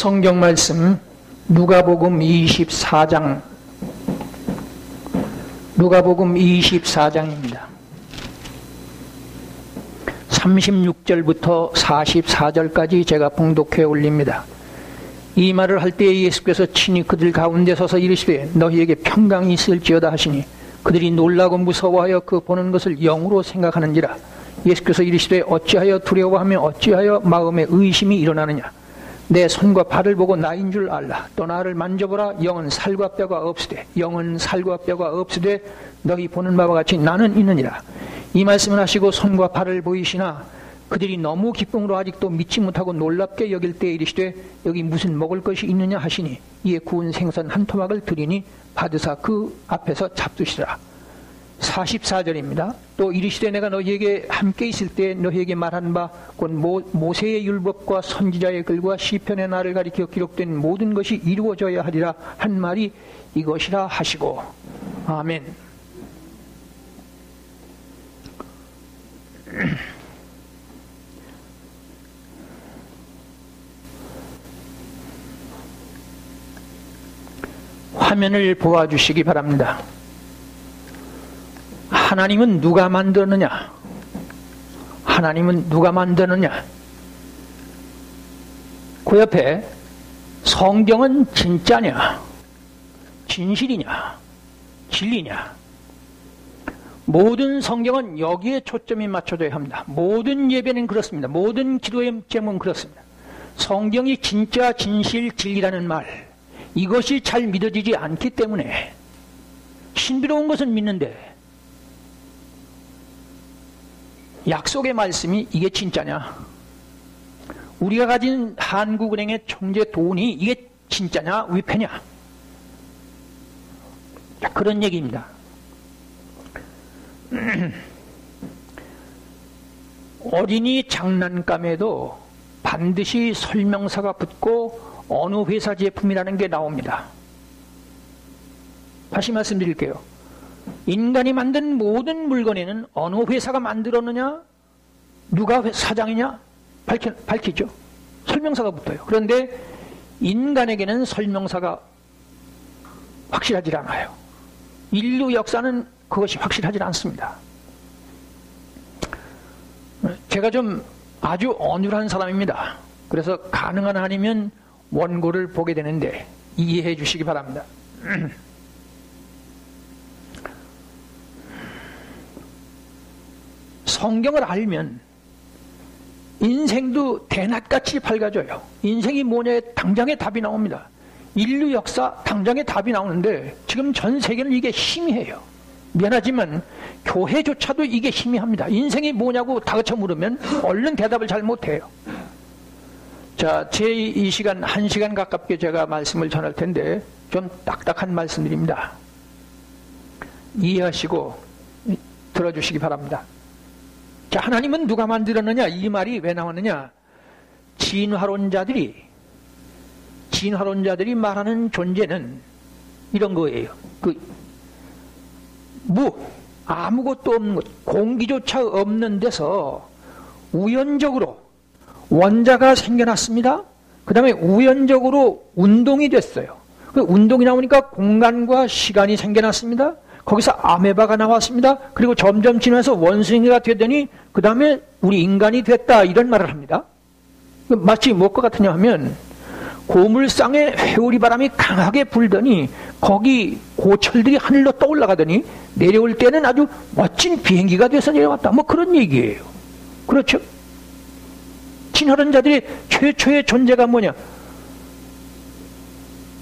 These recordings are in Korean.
성경 말씀 누가복음 24장 누가복음 24장입니다. 36절부터 44절까지 제가 봉독해 올립니다. 이 말을 할 때에 예수께서 친히 그들 가운데 서서 이르시되 너희에게 평강이 있을지어다 하시니 그들이 놀라고 무서워하여 그 보는 것을 영으로 생각하는지라. 예수께서 이르시되 어찌하여 두려워하며 어찌하여 마음에 의심이 일어나느냐. 내 손과 발을 보고 나인 줄 알라. 또 나를 만져보라. 영은 살과 뼈가 없으되 너희 보는 바와 같이 나는 있느니라. 이 말씀을 하시고 손과 발을 보이시나 그들이 너무 기쁨으로 아직도 믿지 못하고 놀랍게 여길 때에 이르시되 여기 무슨 먹을 것이 있느냐 하시니 이에 구운 생선 한 토막을 드리니 받으사 그 앞에서 잡수시라. 44절입니다. 또 이르시되 내가 너희에게 함께 있을 때 너희에게 말한 바 곧 모세의 율법과 선지자의 글과 시편의 날을 가리켜 기록된 모든 것이 이루어져야 하리라 한 말이 이것이라 하시고. 아멘. 화면을 보아주시기 바랍니다. 하나님은 누가 만드느냐? 하나님은 누가 만드느냐? 그 옆에 성경은 진짜냐? 진실이냐? 진리냐? 모든 성경은 여기에 초점이 맞춰져야 합니다. 모든 예배는 그렇습니다. 모든 기도의 제목은 그렇습니다. 성경이 진짜, 진실, 진리라는 말, 이것이 잘 믿어지지 않기 때문에 신비로운 것은 믿는데 약속의 말씀이 이게 진짜냐? 우리가 가진 한국은행의 총재 돈이 이게 진짜냐? 위패냐? 그런 얘기입니다. 어린이 장난감에도 반드시 설명서가 붙고 어느 회사 제품이라는 게 나옵니다. 다시 말씀드릴게요. 인간이 만든 모든 물건에는 어느 회사가 만들었느냐, 누가 사장이냐 밝히죠. 설명서가 붙어요. 그런데 인간에게는 설명서가 확실하지 않아요. 인류 역사는 그것이 확실하지 않습니다. 제가 좀 아주 어눌한 사람입니다. 그래서 가능한 한이면 원고를 보게 되는데 이해해 주시기 바랍니다. 성경을 알면 인생도 대낮같이 밝아져요. 인생이 뭐냐에 당장에 답이 나옵니다. 인류 역사 당장에 답이 나오는데 지금 전 세계는 이게 희미해요. 미안하지만 교회조차도 이게 희미합니다. 인생이 뭐냐고 다그쳐 물으면 얼른 대답을 잘 못해요. 자, 제 이 시간 1시간 가깝게 제가 말씀을 전할 텐데 좀 딱딱한 말씀드립니다. 이해하시고 들어주시기 바랍니다. 자, 하나님은 누가 만들었느냐? 이 말이 왜 나왔느냐? 진화론자들이 말하는 존재는 이런 거예요. 아무것도 없는 것, 공기조차 없는 데서 우연적으로 원자가 생겨났습니다. 그 다음에 우연적으로 운동이 됐어요. 그 운동이 나오니까 공간과 시간이 생겨났습니다. 거기서 아메바가 나왔습니다. 그리고 점점 지나서 원숭이가 되더니 그 다음에 우리 인간이 됐다, 이런 말을 합니다. 마치 무엇과 같으냐 하면 고물상에 회오리 바람이 강하게 불더니 거기 고철들이 하늘로 떠올라가더니 내려올 때는 아주 멋진 비행기가 돼서 내려왔다, 뭐 그런 얘기예요. 그렇죠? 진화론자들의 최초의 존재가 뭐냐?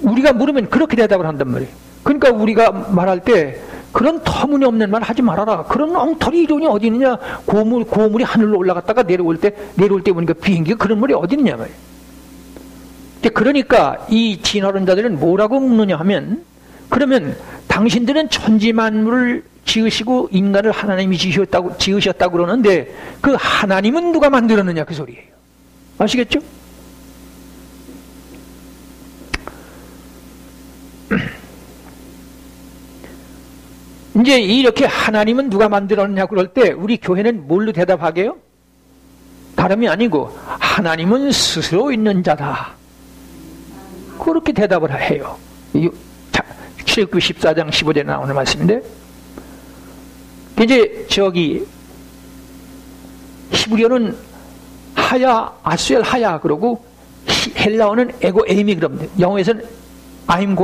우리가 물으면 그렇게 대답을 한단 말이에요. 그러니까 우리가 말할 때 그런 터무니없는 말 하지 말아라. 그런 엉터리 이론이 어디 있느냐? 고물이 하늘로 올라갔다가 내려올 때 보니까 비행기가 그런 말이 어디 있느냐 말이에요. 그러니까 이 진화론자들은 뭐라고 묻느냐 하면, 그러면 당신들은 천지만물을 지으시고 인간을 하나님이 지으셨다고 그러는데 그 하나님은 누가 만들었느냐, 그 소리예요. 아시겠죠? 이제 이렇게 하나님은 누가 만들었느냐 그럴 때 우리 교회는 뭘로 대답하게요? 다름이 아니고 하나님은 스스로 있는 자다. 그렇게 대답을 해요. 출애굽기 14장 15절에 나오는 말씀인데, 이제 저기 히브리어는 하야, 아수엘 하야 그러고 헬라어는 에고 에임이 그럽니다. 영어에서는 I'm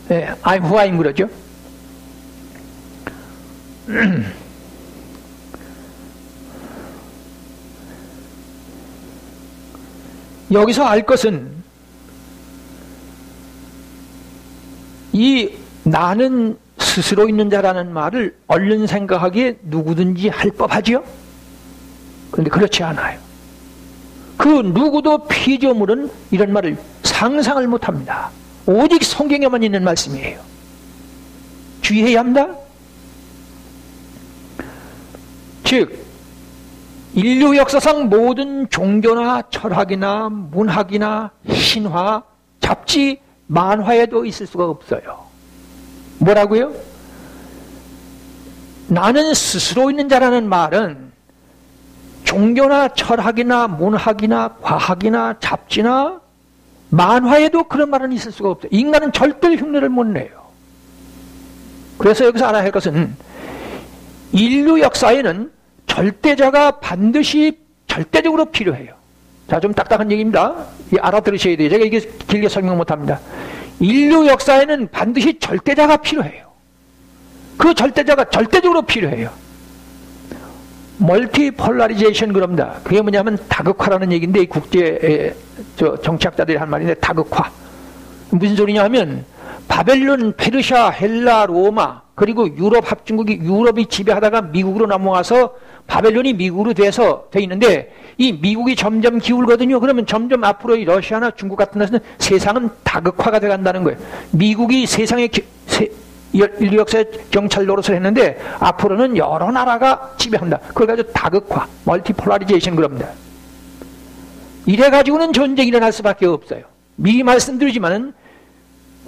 who I'm 그러죠. 여기서 알 것은 이 나는 스스로 있는 자라는 말을 얼른 생각하기에 누구든지 할 법하지요? 그런데 그렇지 않아요. 그 누구도 피조물은 이런 말을 상상을 못합니다. 오직 성경에만 있는 말씀이에요. 주의해야 합니다. 즉 인류 역사상 모든 종교나 철학이나 문학이나 신화, 잡지, 만화에도 있을 수가 없어요. 뭐라고요? 나는 스스로 있는 자라는 말은 종교나 철학이나 문학이나 과학이나 잡지나 만화에도 그런 말은 있을 수가 없어요. 인간은 절대 흉내를 못 내요. 그래서 여기서 알아야 할 것은 인류 역사에는 절대자가 반드시 절대적으로 필요해요. 자, 좀 딱딱한 얘기입니다. 알아들으셔야 돼요. 제가 이게 길게 설명 못합니다. 인류 역사에는 반드시 절대자가 필요해요. 그 절대자가 절대적으로 필요해요. 멀티폴라리제이션 그럽니다. 그게 뭐냐면 다극화라는 얘기인데, 국제 정치학자들이 한 말인데, 다극화. 무슨 소리냐 하면 바벨론, 페르시아, 헬라, 로마 그리고 유럽 합중국이 유럽이 지배하다가 미국으로 넘어와서 바벨론이 미국으로 돼 있는데, 이 미국이 점점 기울거든요. 그러면 점점 앞으로 이 러시아나 중국 같은 데서는 세상은 다극화가 돼 간다는 거예요. 미국이 세상의 인류 역사의 경찰 노릇을 했는데 앞으로는 여러 나라가 지배한다. 그걸 가지고 다극화, 멀티폴라리제이션 그럽니다. 이래 가지고는 전쟁이 일어날 수밖에 없어요. 미리 말씀드리지만은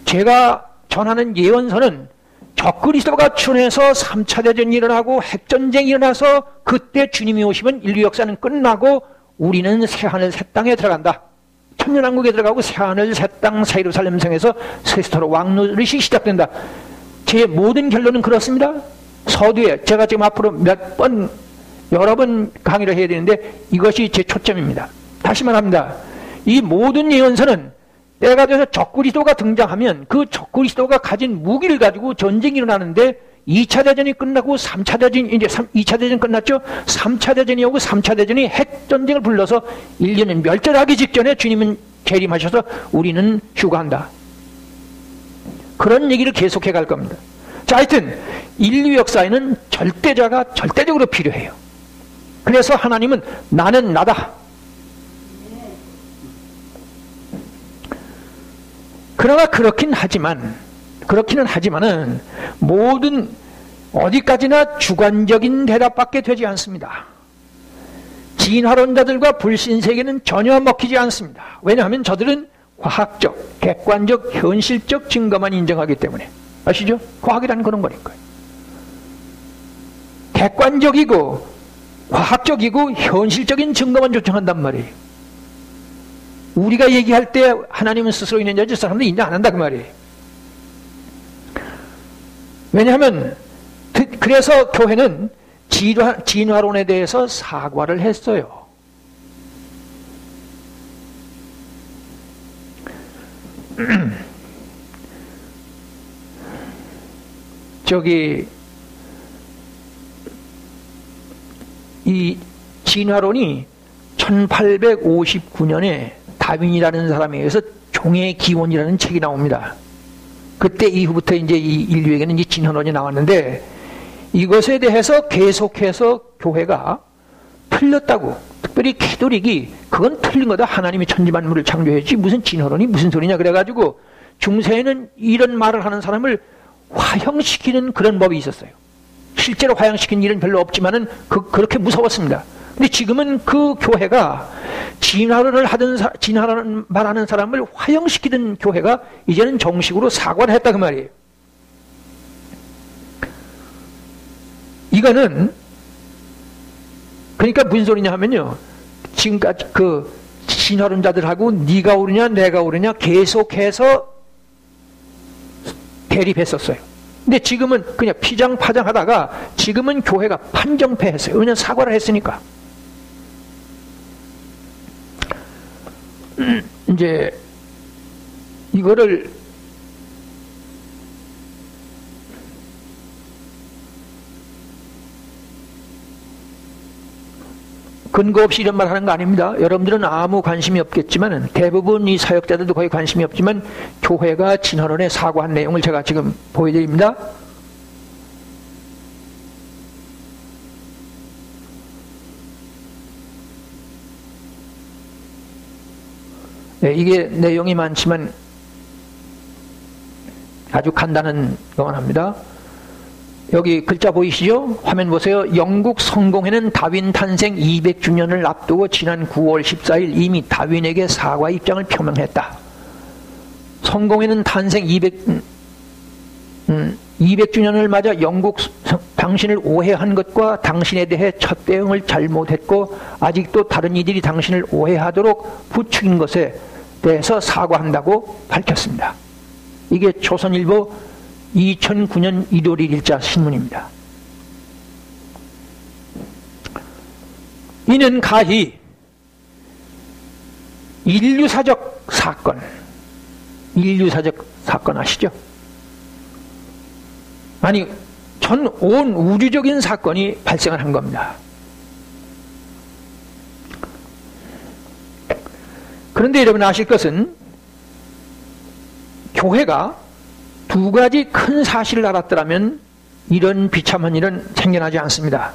제가 전하는 예언서는 적그리스도가 출현해서 3차 대전이 일어나고 핵전쟁이 일어나서 그때 주님이 오시면 인류 역사는 끝나고 우리는 새하늘 새 땅에 들어간다. 천년왕국에 들어가고 새하늘 새 땅 새 예루살렘 성에서 그리스도로 왕노릇이 시작된다. 제 모든 결론은 그렇습니다. 서두에 제가 지금 앞으로 여러 번 강의를 해야 되는데 이것이 제 초점입니다. 다시 말합니다. 이 모든 예언서는 때가 돼서 적그리스도가 등장하면 그 적그리스도가 가진 무기를 가지고 전쟁이 일어나는데 2차 대전이 끝나고 3차 대전, 이제 2차 대전 끝났죠? 3차 대전이 오고 3차 대전이 핵전쟁을 불러서 인류는 멸절하기 직전에 주님은 재림하셔서 우리는 휴가한다. 그런 얘기를 계속해 갈 겁니다. 자, 하여튼 인류 역사에는 절대자가 절대적으로 필요해요. 그래서 하나님은 나는 나다. 그러나 그렇기는 하지만은 모든 어디까지나 주관적인 대답밖에 되지 않습니다. 진화론자들과 불신세계는 전혀 먹히지 않습니다. 왜냐하면 저들은 과학적, 객관적, 현실적 증거만 인정하기 때문에. 아시죠? 과학이라는 그런 거니까요. 객관적이고 과학적이고 현실적인 증거만 요청한단 말이에요. 우리가 얘기할 때 하나님은 스스로 있는 자지 사람들이 인정 안 한다 그 말이에요. 왜냐하면 그래서 교회는 진화론에 대해서 사과를 했어요. 이 진화론이 1859년에 다윈이라는 사람에 의해서 종의 기원이라는 책이 나옵니다. 그때 이후부터 이제 이 인류에게는 이 진화론이 나왔는데 이것에 대해서 계속해서 교회가 틀렸다고, 특별히 캐톨릭이 그건 틀린 거다. 하나님이 천지만물을 창조했지 무슨 진화론이 무슨 소리냐 그래가지고 중세에는 이런 말을 하는 사람을 화형시키는 그런 법이 있었어요. 실제로 화형시킨 일은 별로 없지만은 그렇게 무서웠습니다. 근데 지금은 그 교회가 진화론을 말하는 사람을 화형시키던 교회가 이제는 정식으로 사과를 했다 그 말이에요. 이거는 그러니까 무슨 소리냐 하면요, 지금까지 진화론자들하고 네가 옳으냐 내가 옳으냐 계속해서 대립했었어요. 근데 지금은 그냥 피장파장하다가 지금은 교회가 판정패했어요. 왜냐하면 사과를 했으니까. 이제 이거를 근거 없이 이런 말 하는 거 아닙니다. 여러분들은 아무 관심이 없겠지만 대부분 이 사역자들도 거의 관심이 없지만 교회가 진화론에 사과한 내용을 제가 지금 보여드립니다. 네, 이게 내용이 많지만 아주 간단한 것만 합니다. 여기 글자 보이시죠? 화면 보세요. 영국 성공회는 다윈 탄생 200주년을 앞두고 지난 9월 14일 이미 다윈에게 사과 입장을 표명했다. 성공회는 탄생 200주년을 맞아 영국 당신을 오해한 것과 당신에 대해 첫 대응을 잘못했고 아직도 다른 이들이 당신을 오해하도록 부추긴 것에 대해서 사과한다고 밝혔습니다. 이게 조선일보 2009년 1월 1일자 신문입니다. 이는 가히 인류사적 사건 아시죠? 아니 전 온 우주적인 사건이 발생을 한 겁니다. 그런데 여러분 아실 것은 교회가 두 가지 큰 사실을 알았더라면 이런 비참한 일은 생겨나지 않습니다.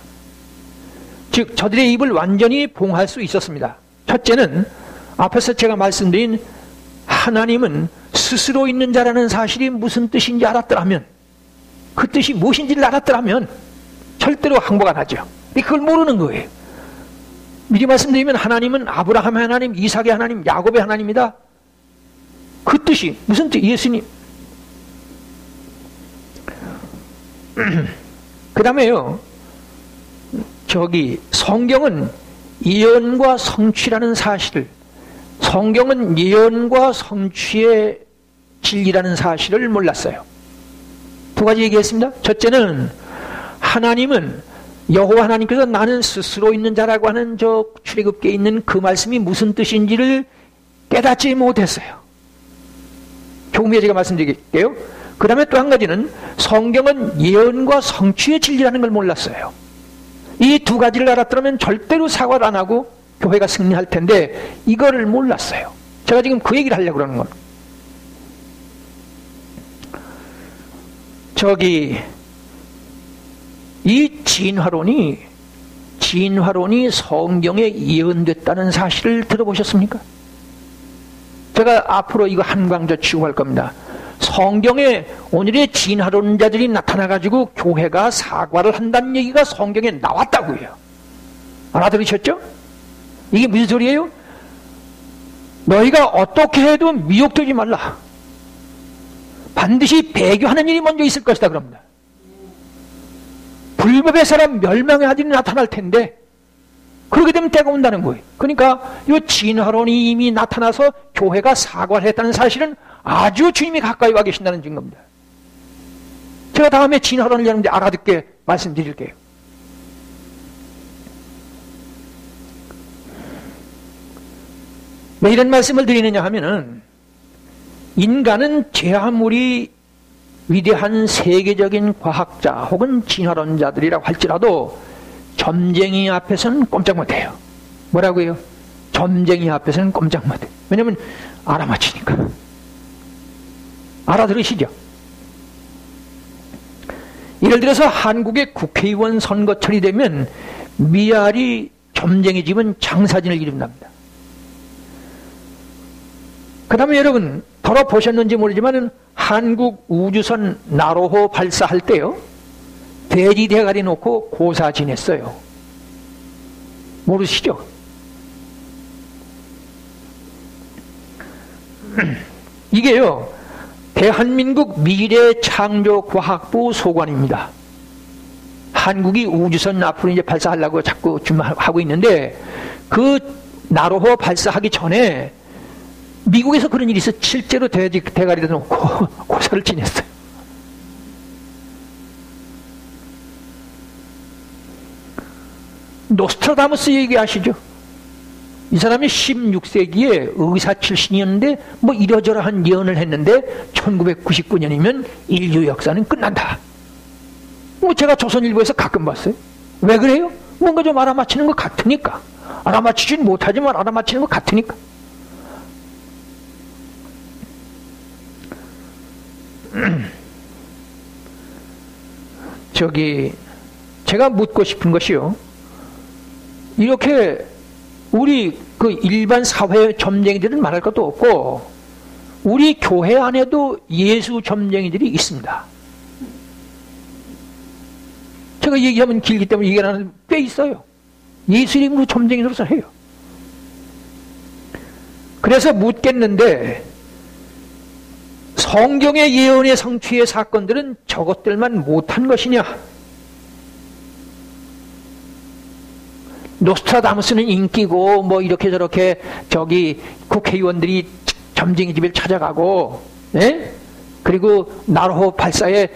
즉 저들의 입을 완전히 봉할 수 있었습니다. 첫째는 앞에서 제가 말씀드린 하나님은 스스로 있는 자라는 사실이 무슨 뜻인지 알았더라면, 그 뜻이 무엇인지를 알았더라면 절대로 항복 안 하죠. 근데 그걸 모르는 거예요. 미리 말씀드리면 하나님은 아브라함의 하나님, 이삭의 하나님, 야곱의 하나님이다. 그 뜻이 무슨 뜻? 예수님. 그 다음에요, 성경은 예언과 성취라는 사실을, 성경은 예언과 성취의 진리라는 사실을 몰랐어요. 두 가지 얘기했습니다. 첫째는 하나님은, 여호와 하나님께서 나는 스스로 있는 자라고 하는 저 출애굽기에 있는 그 말씀이 무슨 뜻인지를 깨닫지 못했어요. 조금 후에 제가 말씀드릴게요. 그 다음에 또 한 가지는 성경은 예언과 성취의 진리라는 걸 몰랐어요. 이 두 가지를 알았더라면 절대로 사과를 안 하고 교회가 승리할 텐데 이거를 몰랐어요. 제가 지금 그 얘기를 하려고 그러는 겁니다. 이 진화론이 성경에 예언됐다는 사실을 들어보셨습니까? 제가 앞으로 이거 한광저 치고 갈 겁니다. 성경에 오늘의 진화론자들이 나타나가지고 교회가 사과를 한다는 얘기가 성경에 나왔다고요. 알아들으셨죠? 이게 무슨 소리예요? 너희가 어떻게 해도 미혹되지 말라. 반드시 배교하는 일이 먼저 있을 것이다 그럽니다. 불법의 사람 멸망의 아들이 나타날 텐데 그렇게 되면 때가 온다는 거예요. 그러니까 이 진화론이 이미 나타나서 교회가 사과를 했다는 사실은 아주 주님이 가까이 와 계신다는 증거입니다. 제가 다음에 진화론을 여러분들 알아듣게 말씀드릴게요. 왜 이런 말씀을 드리느냐 하면은, 인간은 제 아무리 위대한 세계적인 과학자 혹은 진화론자들이라고 할지라도 점쟁이 앞에서는 꼼짝 못해요. 뭐라고요? 점쟁이 앞에서는 꼼짝 못해요. 왜냐면 알아맞히니까. 알아들으시죠? 예를 들어서 한국의 국회의원 선거철이 되면 미알이 점쟁이 집은 장사진을 일으킨답니다. 그 다음에 여러분 들어보셨는지 모르지만 한국 우주선 나로호 발사할 때요, 돼지 대가리 놓고 고사 지냈어요. 모르시죠? 이게요, 대한민국 미래창조과학부 소관입니다. 한국이 우주선 앞으로 이제 발사하려고 자꾸 준비하고 있는데, 그 나로호 발사하기 전에 미국에서 그런 일이 있어. 실제로 돼지 대가리를 놓고 고사를 지냈어요. 노스트라다무스 얘기하시죠. 이 사람이 16세기에 의사 출신이었는데 뭐 이러저러한 예언을 했는데 1999년이면 인류 역사는 끝난다. 뭐 제가 조선일보에서 가끔 봤어요. 왜 그래요? 뭔가 좀 알아맞히는 것 같으니까. 알아맞히진 못하지만 알아맞히는 것 같으니까. 제가 묻고 싶은 것이요. 이렇게 우리 그 일반 사회 점쟁이들은 말할 것도 없고 우리 교회 안에도 예수 점쟁이들이 있습니다. 제가 얘기하면 길기 때문에 얘기 안 하는 꽤 있어요. 예수 이름으로 점쟁이로서 해요. 그래서 묻겠는데 성경의 예언의 성취의 사건들은 저것들만 못한 것이냐? 노스트라다무스는 인기고 뭐 이렇게 저렇게 국회의원들이 점쟁이 집에 찾아가고, 예? 그리고 나로호 발사에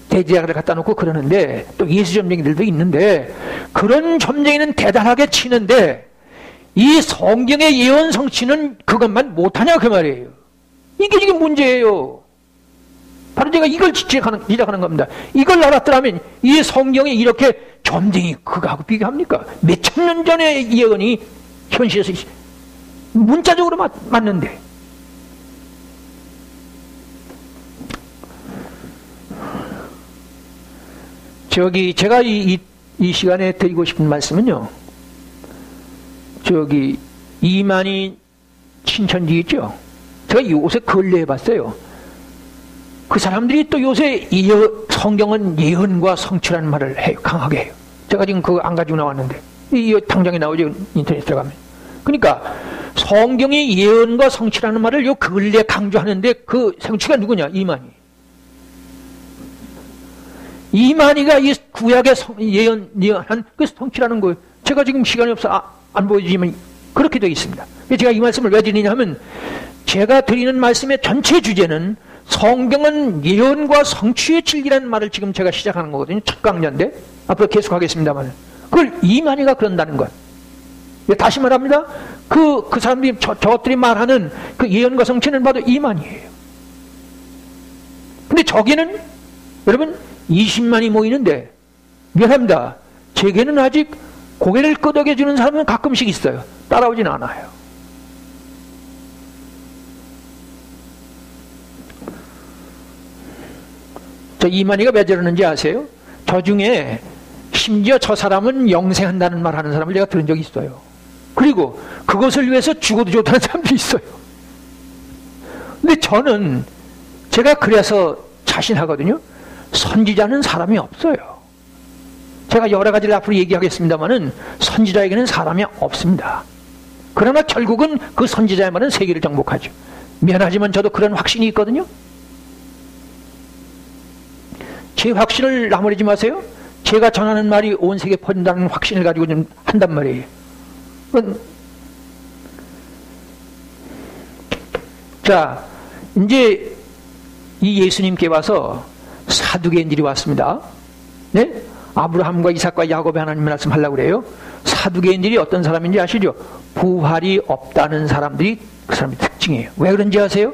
대지약을 갖다 놓고 그러는데 또 예수 점쟁이들도 있는데 그런 점쟁이는 대단하게 치는데 이 성경의 예언 성취는 그것만 못하냐 그 말이에요. 이게 지금 문제예요. 바로 제가 이걸 지적하는 겁니다. 이걸 알았더라면 이 성경이 이렇게 점쟁이 그거하고 비교합니까? 몇천 년 전의 예언이 현실에서 문자적으로 맞는데. 제가 이 시간에 드리고 싶은 말씀은요. 이만희 신천지 있죠? 제가 요새 근래해 봤어요. 그 사람들이 또 요새 성경은 예언과 성취라는 말을 해요. 강하게 해요. 제가 지금 그거 안 가지고 나왔는데 이 당장에 나오죠. 인터넷에 들어가면. 그러니까 성경이 예언과 성취라는 말을 요 근래 강조하는데 그 성취가 누구냐? 이만희가 이 구약의 예언한 그 성취라는 거예요. 제가 지금 시간이 없어 안 보여주지만 그렇게 되어 있습니다. 제가 이 말씀을 왜 드리냐 하면 제가 드리는 말씀의 전체 주제는 성경은 예언과 성취의 진리라는 말을 지금 제가 시작하는 거거든요. 첫 강좌인데 앞으로 계속하겠습니다만 그걸 이만희가 그런다는 것. 다시 말합니다. 그 사람들이 저것들이 말하는 그 예언과 성취는 봐도 이만희예요. 근데 저기는 여러분 20만이 모이는데 미안합니다. 제게는 아직 고개를 끄덕여주는 사람은 가끔씩 있어요. 따라오진 않아요. 저 이만희가 왜 저러는지 아세요? 저 중에 심지어 저 사람은 영생한다는 말 하는 사람을 제가 들은 적이 있어요. 그리고 그것을 위해서 죽어도 좋다는 사람도 있어요. 근데 저는 제가 그래서 자신하거든요. 선지자는 사람이 없어요. 제가 여러 가지를 앞으로 얘기하겠습니다만은 선지자에게는 사람이 없습니다. 그러나 결국은 그 선지자의 말은 세계를 정복하죠. 미안하지만 저도 그런 확신이 있거든요. 제 확신을 나무라지 마세요. 제가 전하는 말이 온 세계에 퍼진다는 확신을 가지고 좀 한단 말이에요. 자, 이제 이 예수님께 와서 사두개인들이 왔습니다. 네? 아브라함과 이삭과 야곱의 하나님 말씀하려고 그래요. 사두개인들이 어떤 사람인지 아시죠? 부활이 없다는 사람들이 그 사람의 특징이에요. 왜 그런지 아세요?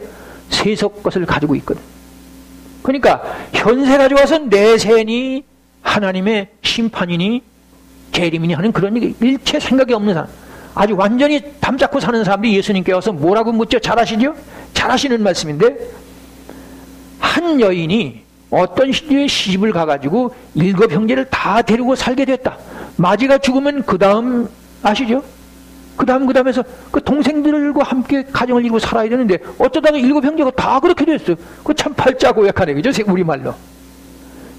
세속 것을 가지고 있거든. 그러니까 현세 가지고 와서 내세니 하나님의 심판이니 재림이니 하는 그런 일체 생각이 없는 사람, 아주 완전히 담잡고 사는 사람들이 예수님께 와서 뭐라고 묻죠? 잘 아시죠? 잘 아시는 말씀인데, 한 여인이 어떤 시집을 가가지고 7 형제를 다 데리고 살게 됐다. 마지가 죽으면 그 다음 아시죠? 그 다음에서 그 동생들과 함께 가정을 이루고 살아야 되는데 어쩌다가 7 형제가 다 그렇게 됐어요. 그 참 팔자고약하네, 그죠? 우리말로.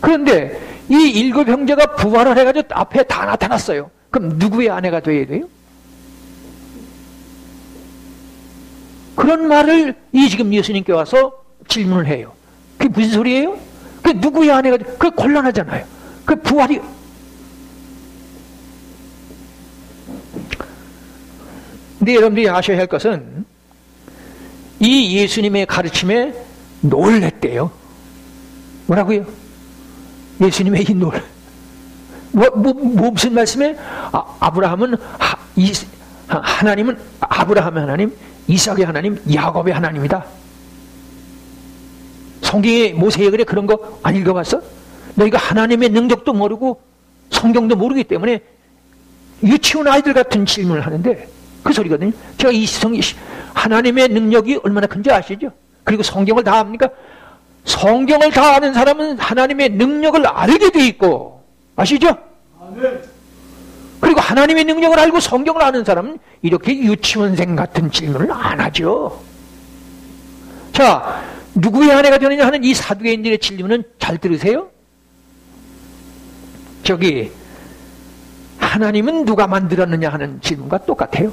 그런데 이 7 형제가 부활을 해가지고 앞에 다 나타났어요. 그럼 누구의 아내가 돼야 돼요? 그런 말을 지금 예수님께 와서 질문을 해요. 그게 무슨 소리예요? 그 누구의 아내가 돼? 그게 곤란하잖아요. 그 부활이 근데 여러분들이 아셔야 할 것은 이 예수님의 가르침에 놀랬대요. 뭐라고요? 예수님의 이 무슨 말씀에? 아브라함은 하나님은 아브라함의 하나님, 이삭의 하나님, 야곱의 하나님이다. 성경에 모세의 글에 그런 거 안 읽어봤어? 너희가 하나님의 능력도 모르고 성경도 모르기 때문에 유치원 아이들 같은 질문을 하는데 그 소리거든요. 제가 하나님의 능력이 얼마나 큰지 아시죠? 그리고 성경을 다 압니까? 성경을 다 아는 사람은 하나님의 능력을 알게 돼 있고, 아시죠? 아멘. 그리고 하나님의 능력을 알고 성경을 아는 사람은 이렇게 유치원생 같은 질문을 안 하죠. 자, 누구의 아내가 되느냐 하는 이 사두개인들의 질문은 잘 들으세요. 저기 하나님은 누가 만들었느냐 하는 질문과 똑같아요.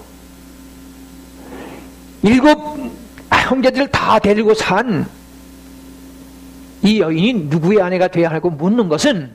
7 형제들을 다 데리고 산 이 여인이 누구의 아내가 되어야 하고 묻는 것은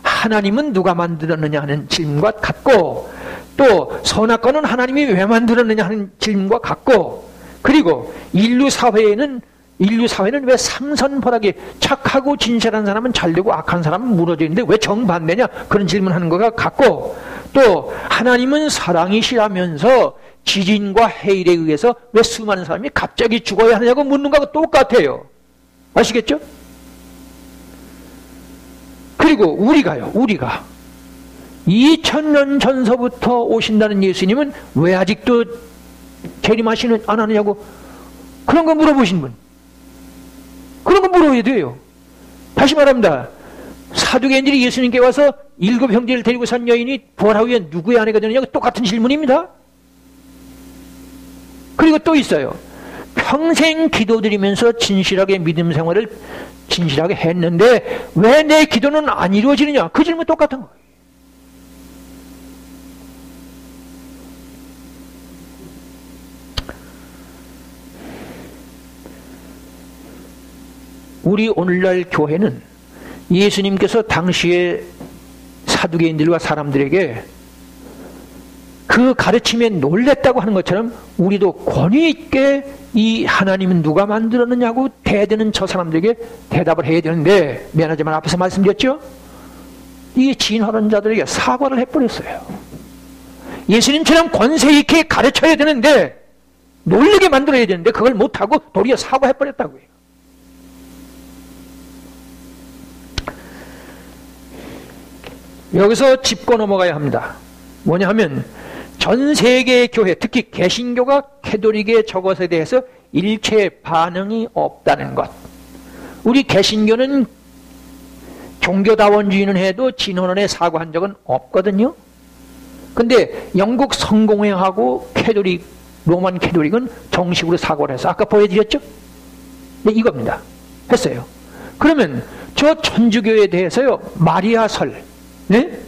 하나님은 누가 만들었느냐 하는 질문과 같고, 또 선악과는 하나님이 왜 만들었느냐 하는 질문과 같고, 그리고 인류 사회는 왜 삼선벌하게 착하고 진실한 사람은 잘되고 악한 사람은 무너져 있는데 왜 정반대냐 그런 질문하는 것과 같고, 또 하나님은 사랑이시라면서 지진과 해일에 의해서 왜 수많은 사람이 갑자기 죽어야 하느냐고 묻는 것과 똑같아요. 아시겠죠? 그리고 우리가 2000년 전서부터 오신다는 예수님은 왜 아직도 재림하시는 안 하느냐고 그런 거 물어보신 분, 그런 거 물어야 돼요. 다시 말합니다. 사두개인들이 예수님께 와서 7 형제를 데리고 산 여인이 부활 후에 누구의 아내가 되느냐고 똑같은 질문입니다. 그리고 또 있어요. 평생 기도드리면서 진실하게 믿음 생활을 진실하게 했는데 왜 내 기도는 안 이루어지느냐? 그 질문 똑같은 거예요. 우리 오늘날 교회는 예수님께서 당시에 사두개인들과 사람들에게 그 가르침에 놀랬다고 하는 것처럼 우리도 권위 있게 이 하나님은 누가 만들었느냐고 대드는 저 사람들에게 대답을 해야 되는데, 미안하지만 앞에서 말씀드렸죠? 이 진화론 자들에게 사과를 해버렸어요. 예수님처럼 권세 있게 가르쳐야 되는데, 놀리게 만들어야 되는데 그걸 못하고 도리어 사과해버렸다고요. 여기서 짚고 넘어가야 합니다. 뭐냐 하면 전 세계의 교회, 특히 개신교가 캐톨릭의 저것에 대해서 일체 반응이 없다는 것. 우리 개신교는 종교다원주의는 해도 진언론에 사과한 적은 없거든요. 근데 영국 성공회하고 캐톨릭, 로만 캐톨릭은 정식으로 사과를 해서 아까 보여드렸죠? 네, 이겁니다. 했어요. 그러면 저 천주교에 대해서요, 마리아설, 네?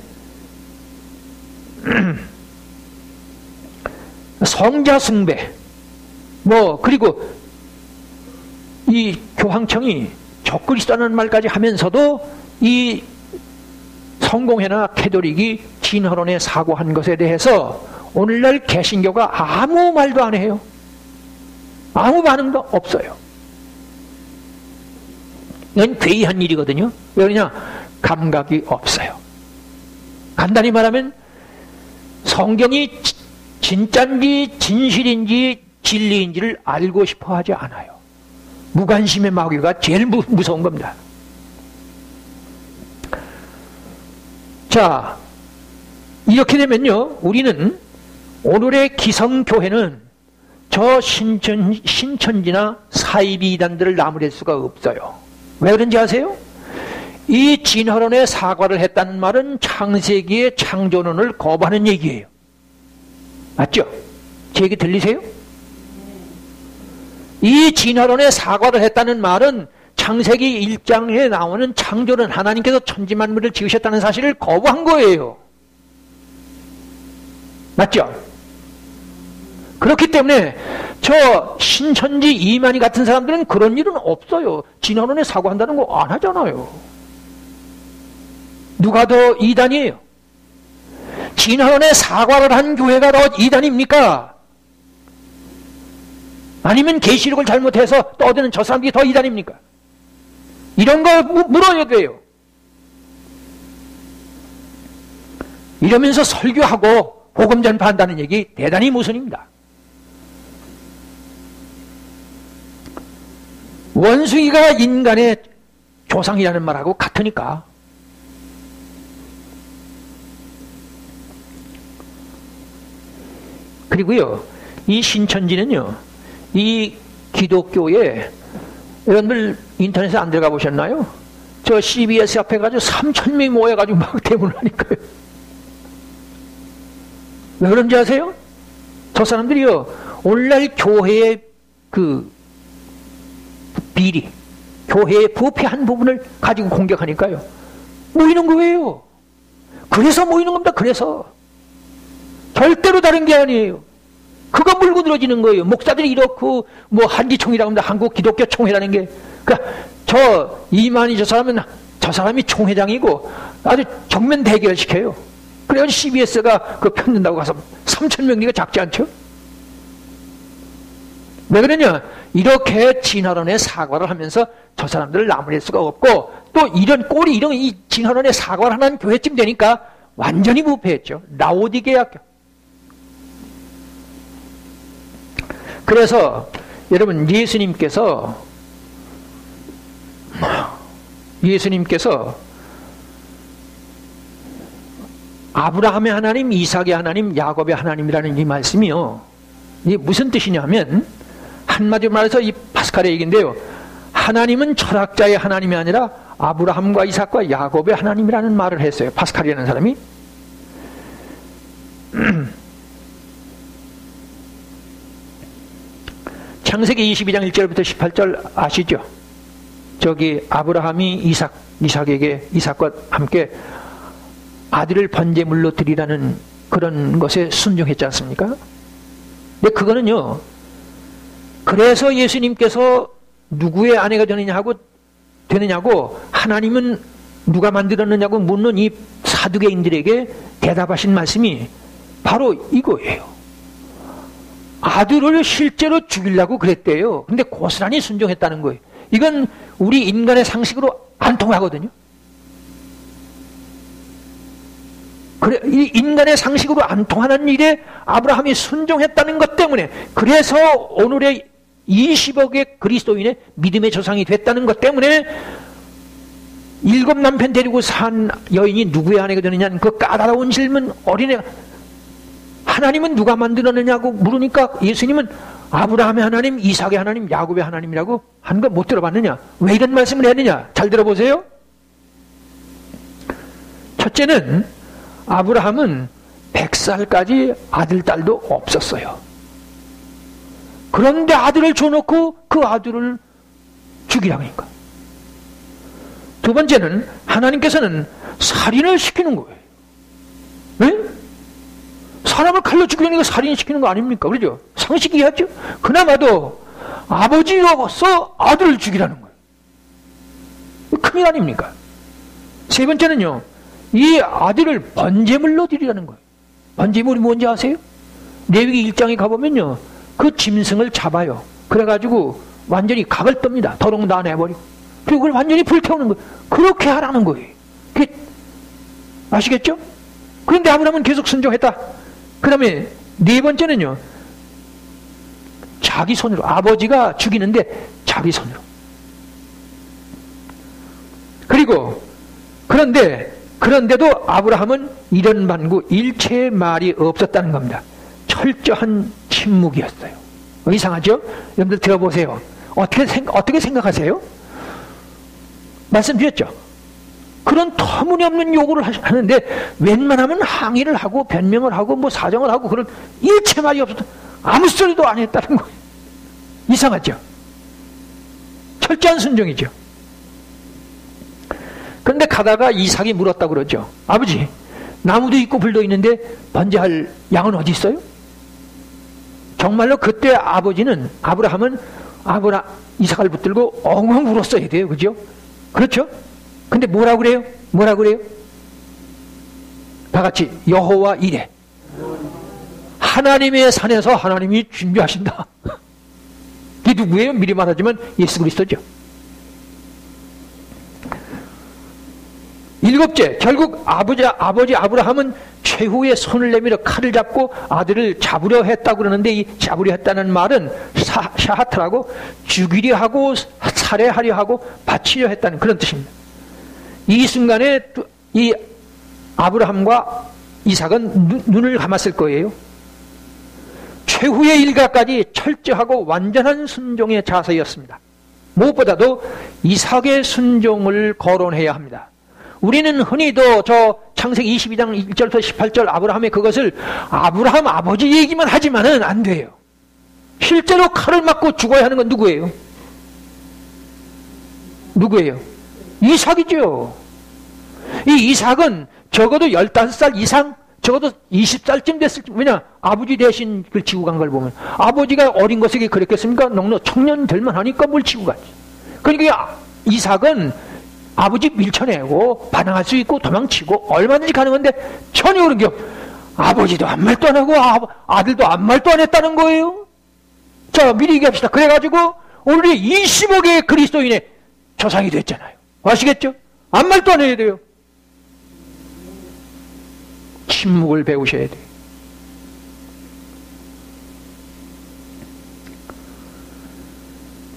성자 숭배, 그리고 이 교황청이 적그리스도라는 말까지 하면서도 이 성공회나 캐톨릭이 진화론에 사고한 것에 대해서 오늘날 개신교가 아무 말도 안 해요. 아무 반응도 없어요. 이건 괴이한 일이거든요. 왜 그러냐? 감각이 없어요. 간단히 말하면 성경이 진짜인지 진실인지 진리인지를 알고 싶어 하지 않아요. 무관심의 마귀가 제일 무서운 겁니다. 자, 이렇게 되면요, 우리는 오늘의 기성교회는 저 신천지나 사이비단들을 나무랄 수가 없어요. 왜 그런지 아세요? 이 진화론에 사과를 했다는 말은 창세기의 창조론을 거부하는 얘기예요. 맞죠? 제 얘기 들리세요? 이 진화론에 사과를 했다는 말은 창세기 1장에 나오는 창조론, 하나님께서 천지만물을 지으셨다는 사실을 거부한 거예요. 맞죠? 그렇기 때문에 저 신천지 이만희 같은 사람들은 그런 일은 없어요. 진화론에 사과한다는 거 안 하잖아요. 누가 더 이단이에요? 진화론에 사과를 한 교회가 더 이단입니까? 아니면 계시록을 잘못해서 떠드는 저 사람들이 더 이단입니까? 이런 거 물어야 돼요. 이러면서 설교하고 복음 전파한다는 얘기 대단히 모순입니다. 원숭이가 인간의 조상이라는 말하고 같으니까. 그리고요, 이 신천지는요, 이 기독교에, 여러분들 인터넷에 안 들어가 보셨나요? 저 CBS 앞에 가지고 3,000명이 모여가지고 막 대문하니까요. 왜 그런지 아세요? 저 사람들이요, 오늘날 교회의 그 비리, 교회의 부패한 부분을 가지고 공격하니까요. 모이는 거예요. 그래서 모이는 겁니다. 그래서. 절대로 다른 게 아니에요. 그거 물고 늘어지는 거예요. 목사들이 이렇고, 뭐, 한기총이라고 합니다. 한국 기독교 총회라는 게. 그러니까, 저, 이만희 저 사람이 총회장이고, 아주 정면 대결시켜요. 그래가지고 CBS가 그거 편든다고 가서 3,000명이가 작지 않죠? 왜 그러냐? 이렇게 진화론의 사과를 하면서 저 사람들을 나무랄 수가 없고, 또 이런 꼴이, 이런 이 진화론의 사과를 하는 교회쯤 되니까 완전히 부패했죠. 라오디게아교. 그래서 여러분, 예수님께서 아브라함의 하나님, 이삭의 하나님, 야곱의 하나님이라는 이 말씀이요, 이게 무슨 뜻이냐면, 한마디로 말해서 이 파스칼의 얘기인데요, 하나님은 철학자의 하나님이 아니라 아브라함과 이삭과 야곱의 하나님이라는 말을 했어요. 파스칼이라는 사람이. 창세기 22장 1절부터 18절 아시죠? 저기 아브라함이 이삭과 함께 아들을 번제물로 드리라는 그런 것에 순종했지 않습니까? 근데 그거는요, 그래서 예수님께서 누구의 아내가 되느냐고 하나님은 누가 만들었느냐고 묻는 이 사두개인들에게 대답하신 말씀이 바로 이거예요. 아들을 실제로 죽이려고 그랬대요. 근데 고스란히 순종했다는 거예요. 이건 우리 인간의 상식으로 안 통하거든요. 그래, 이 인간의 상식으로 안 통하는 일에 아브라함이 순종했다는 것 때문에, 그래서 오늘의 20억의 그리스도인의 믿음의 조상이 됐다는 것 때문에 7 남편 데리고 산 여인이 누구의 아내가 되느냐는 그 까다로운 질문, 어린애가 하나님은 누가 만들었느냐고 물으니까 예수님은 아브라함의 하나님, 이삭의 하나님, 야곱의 하나님이라고 하는 거 못 들어봤느냐? 왜 이런 말씀을 했느냐? 잘 들어보세요. 첫째는 아브라함은 100살까지 아들, 딸도 없었어요. 그런데 아들을 줘놓고 그 아들을 죽이라고 하니까. 두 번째는 하나님께서는 살인을 시키는 거예요. 왜? 사람을 칼로 죽이려니까 살인시키는 거 아닙니까? 그러죠? 상식이 이해하죠? 그나마도 아버지로서 아들을 죽이라는 거예요. 큰일 아닙니까? 세 번째는요, 이 아들을 번제물로 드리라는 거예요. 번제물이 뭔지 아세요? 레위기 1장에 가보면요, 그 짐승을 잡아요. 그래가지고 완전히 각을 떱니다. 더러운 다 내버리고. 그리고 그걸 완전히 불태우는 거예요. 그렇게 하라는 거예요. 그게 아시겠죠? 그런데 아브라함은 계속 순종했다. 그 다음에 네 번째는요, 자기 손으로, 아버지가 죽이는데 자기 손으로. 그리고 그런데도 아브라함은 이런 반구 일체의 말이 없었다는 겁니다. 철저한 침묵이었어요. 이상하죠? 여러분들 들어보세요. 어떻게 생각하세요? 말씀드렸죠? 그런 터무니없는 요구를 하는데 웬만하면 항의를 하고 변명을 하고 뭐 사정을 하고 그런 일체 말이 없었다. 아무 소리도 안 했다는 거예요. 이상하죠? 철저한 순종이죠. 그런데 가다가 이삭이 물었다고 그러죠. 아버지, 나무도 있고 불도 있는데 번제할 양은 어디 있어요? 정말로 그때 아브라함은 이삭을 붙들고 엉엉 울었어야 돼요. 그죠? 그렇죠? 근데 뭐라고 그래요? 다 같이 여호와 이래. 하나님의 산에서 하나님이 준비하신다. 이게 누구예요? 미리 말하자면 예수 그리스도죠. 일곱째, 결국 아버지 아브라함은 최후의 손을 내밀어 칼을 잡고 아들을 잡으려 했다고 그러는데, 이 잡으려 했다는 말은 샤하트라고 죽이려 하고 살해하려 하고 바치려 했다는 그런 뜻입니다. 이 순간에 이 아브라함과 이삭은 눈을 감았을 거예요. 최후의 일가까지 철저하고 완전한 순종의 자세였습니다. 무엇보다도 이삭의 순종을 거론해야 합니다. 우리는 흔히도 저 창세기 22장 1절부터 18절 아브라함의 그것을 아브라함 아버지 얘기만 하지만은 안 돼요. 실제로 칼을 맞고 죽어야 하는 건 누구예요? 누구예요? 이삭이죠. 이 이삭은 적어도 15살 이상, 적어도 20살쯤 됐을 때, 왜냐? 아버지 대신 그걸 지고 간 걸 보면. 아버지가 어린 것에게 그랬겠습니까? 넉넉 청년 될만 하니까 뭘 지고 갔지. 그러니까 이삭은 아버지 밀쳐내고 반항할 수 있고 도망치고 얼마든지 가능한데 전혀 그런 게 없고, 아버지도 아무 말도 안 하고 아들도 아무 말도 안 했다는 거예요. 자, 미리 얘기합시다. 그래가지고 오늘 20억의 그리스도인의 조상이 됐잖아요. 아시겠죠? 아무 말도 안 해야 돼요. 침묵을 배우셔야 돼요.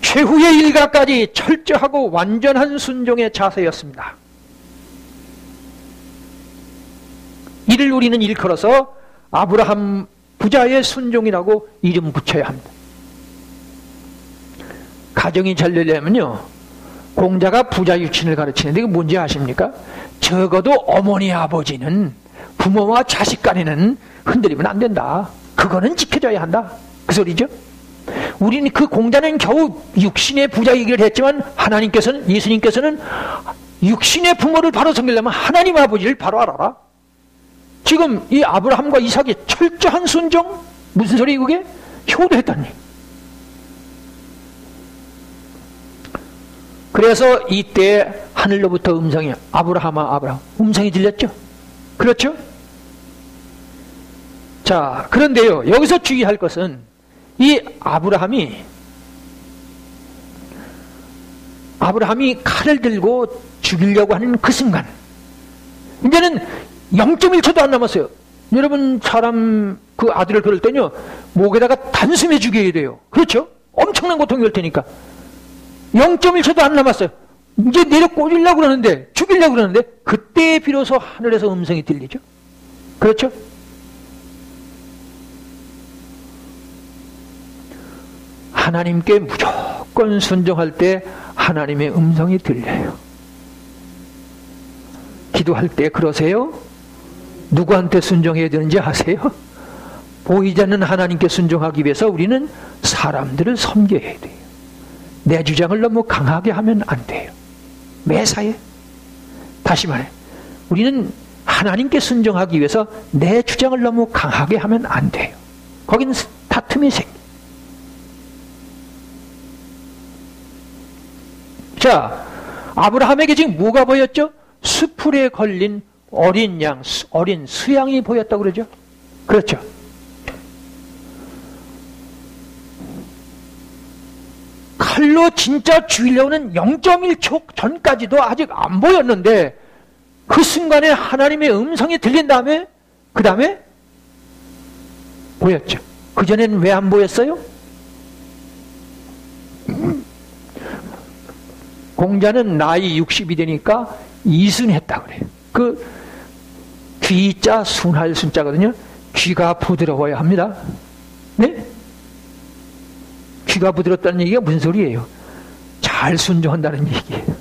최후의 일가까지 철저하고 완전한 순종의 자세였습니다. 이를 우리는 일컬어서 아브라함 부자의 순종이라고 이름 붙여야 합니다. 가정이 잘 되려면요, 공자가 부자 유친을 가르치는데 이게 뭔지 아십니까? 적어도 어머니 아버지는 부모와 자식 간에는 흔들리면 안 된다. 그거는 지켜줘야 한다. 그 소리죠. 우리는 그 공자는 겨우 육신의 부자 얘기를 했지만 하나님께서는, 예수님께서는 육신의 부모를 바로 섬기려면 하나님 아버지를 바로 알아라. 지금 이 아브라함과 이삭의 철저한 순종, 무슨 소리 그게? 효도했다니. 그래서 이때 하늘로부터 음성이, 아브라함아 아브라함, 음성이 들렸죠? 그렇죠? 자, 그런데요, 여기서 주의할 것은 이 아브라함이 칼을 들고 죽이려고 하는 그 순간, 이제는 0.1초도 안 남았어요. 여러분, 사람 그 아들을 그럴 때는요, 목에다가 단숨에 죽여야 돼요. 그렇죠? 엄청난 고통이 올 테니까. 0.1초도 안 남았어요. 이제 내려 꽂으려고 그러는데, 죽이려고 그러는데, 그때 비로소 하늘에서 음성이 들리죠. 그렇죠? 하나님께 무조건 순종할 때 하나님의 음성이 들려요. 기도할 때 그러세요? 누구한테 순종해야 되는지 아세요? 보이지 않는 하나님께 순종하기 위해서 우리는 사람들을 섬겨야 돼요. 내 주장을 너무 강하게 하면 안 돼요. 매사에. 다시 말해, 우리는 하나님께 순종하기 위해서 내 주장을 너무 강하게 하면 안 돼요. 거기는 다툼이 생겨요. 자, 아브라함에게 지금 뭐가 보였죠? 수풀에 걸린 어린 양, 어린 수양이 보였다고 그러죠? 그렇죠? 칼로 진짜 죽이려는 0.1초 전까지도 아직 안 보였는데, 그 순간에 하나님의 음성이 들린 다음에, 그 다음에 보였죠. 그전에는 왜 안 보였어요? 공자는 나이 60이 되니까 이순했다고 그래요. 그 귀자 순할 순자거든요. 귀가 부드러워야 합니다. 네? 귀가 부드럽다는 얘기가 무슨 소리예요? 잘 순종한다는 얘기예요.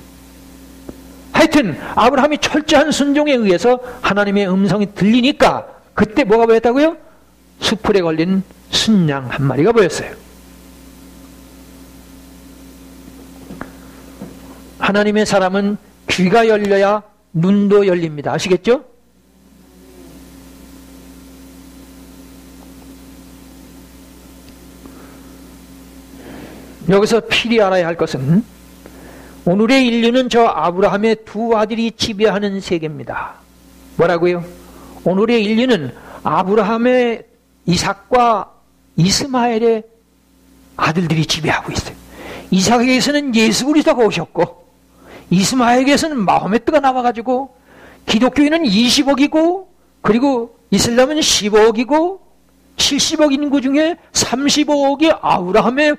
하여튼 아브라함이 철저한 순종에 의해서 하나님의 음성이 들리니까 그때 뭐가 보였다고요? 수풀에 걸린 순양 한 마리가 보였어요. 하나님의 사람은 귀가 열려야 눈도 열립니다. 아시겠죠? 여기서 필히 알아야 할 것은 오늘의 인류는 저 아브라함의 두 아들이 지배하는 세계입니다. 뭐라고요? 오늘의 인류는 아브라함의 이삭과 이스마엘의 아들들이 지배하고 있어요. 이삭에게서는 예수 그리스도가 오셨고, 이스마엘에게서는 마호메트가 나와가지고, 기독교인은 20억이고, 그리고 이슬람은 15억이고, 70억 인구 중에 35억이 아브라함의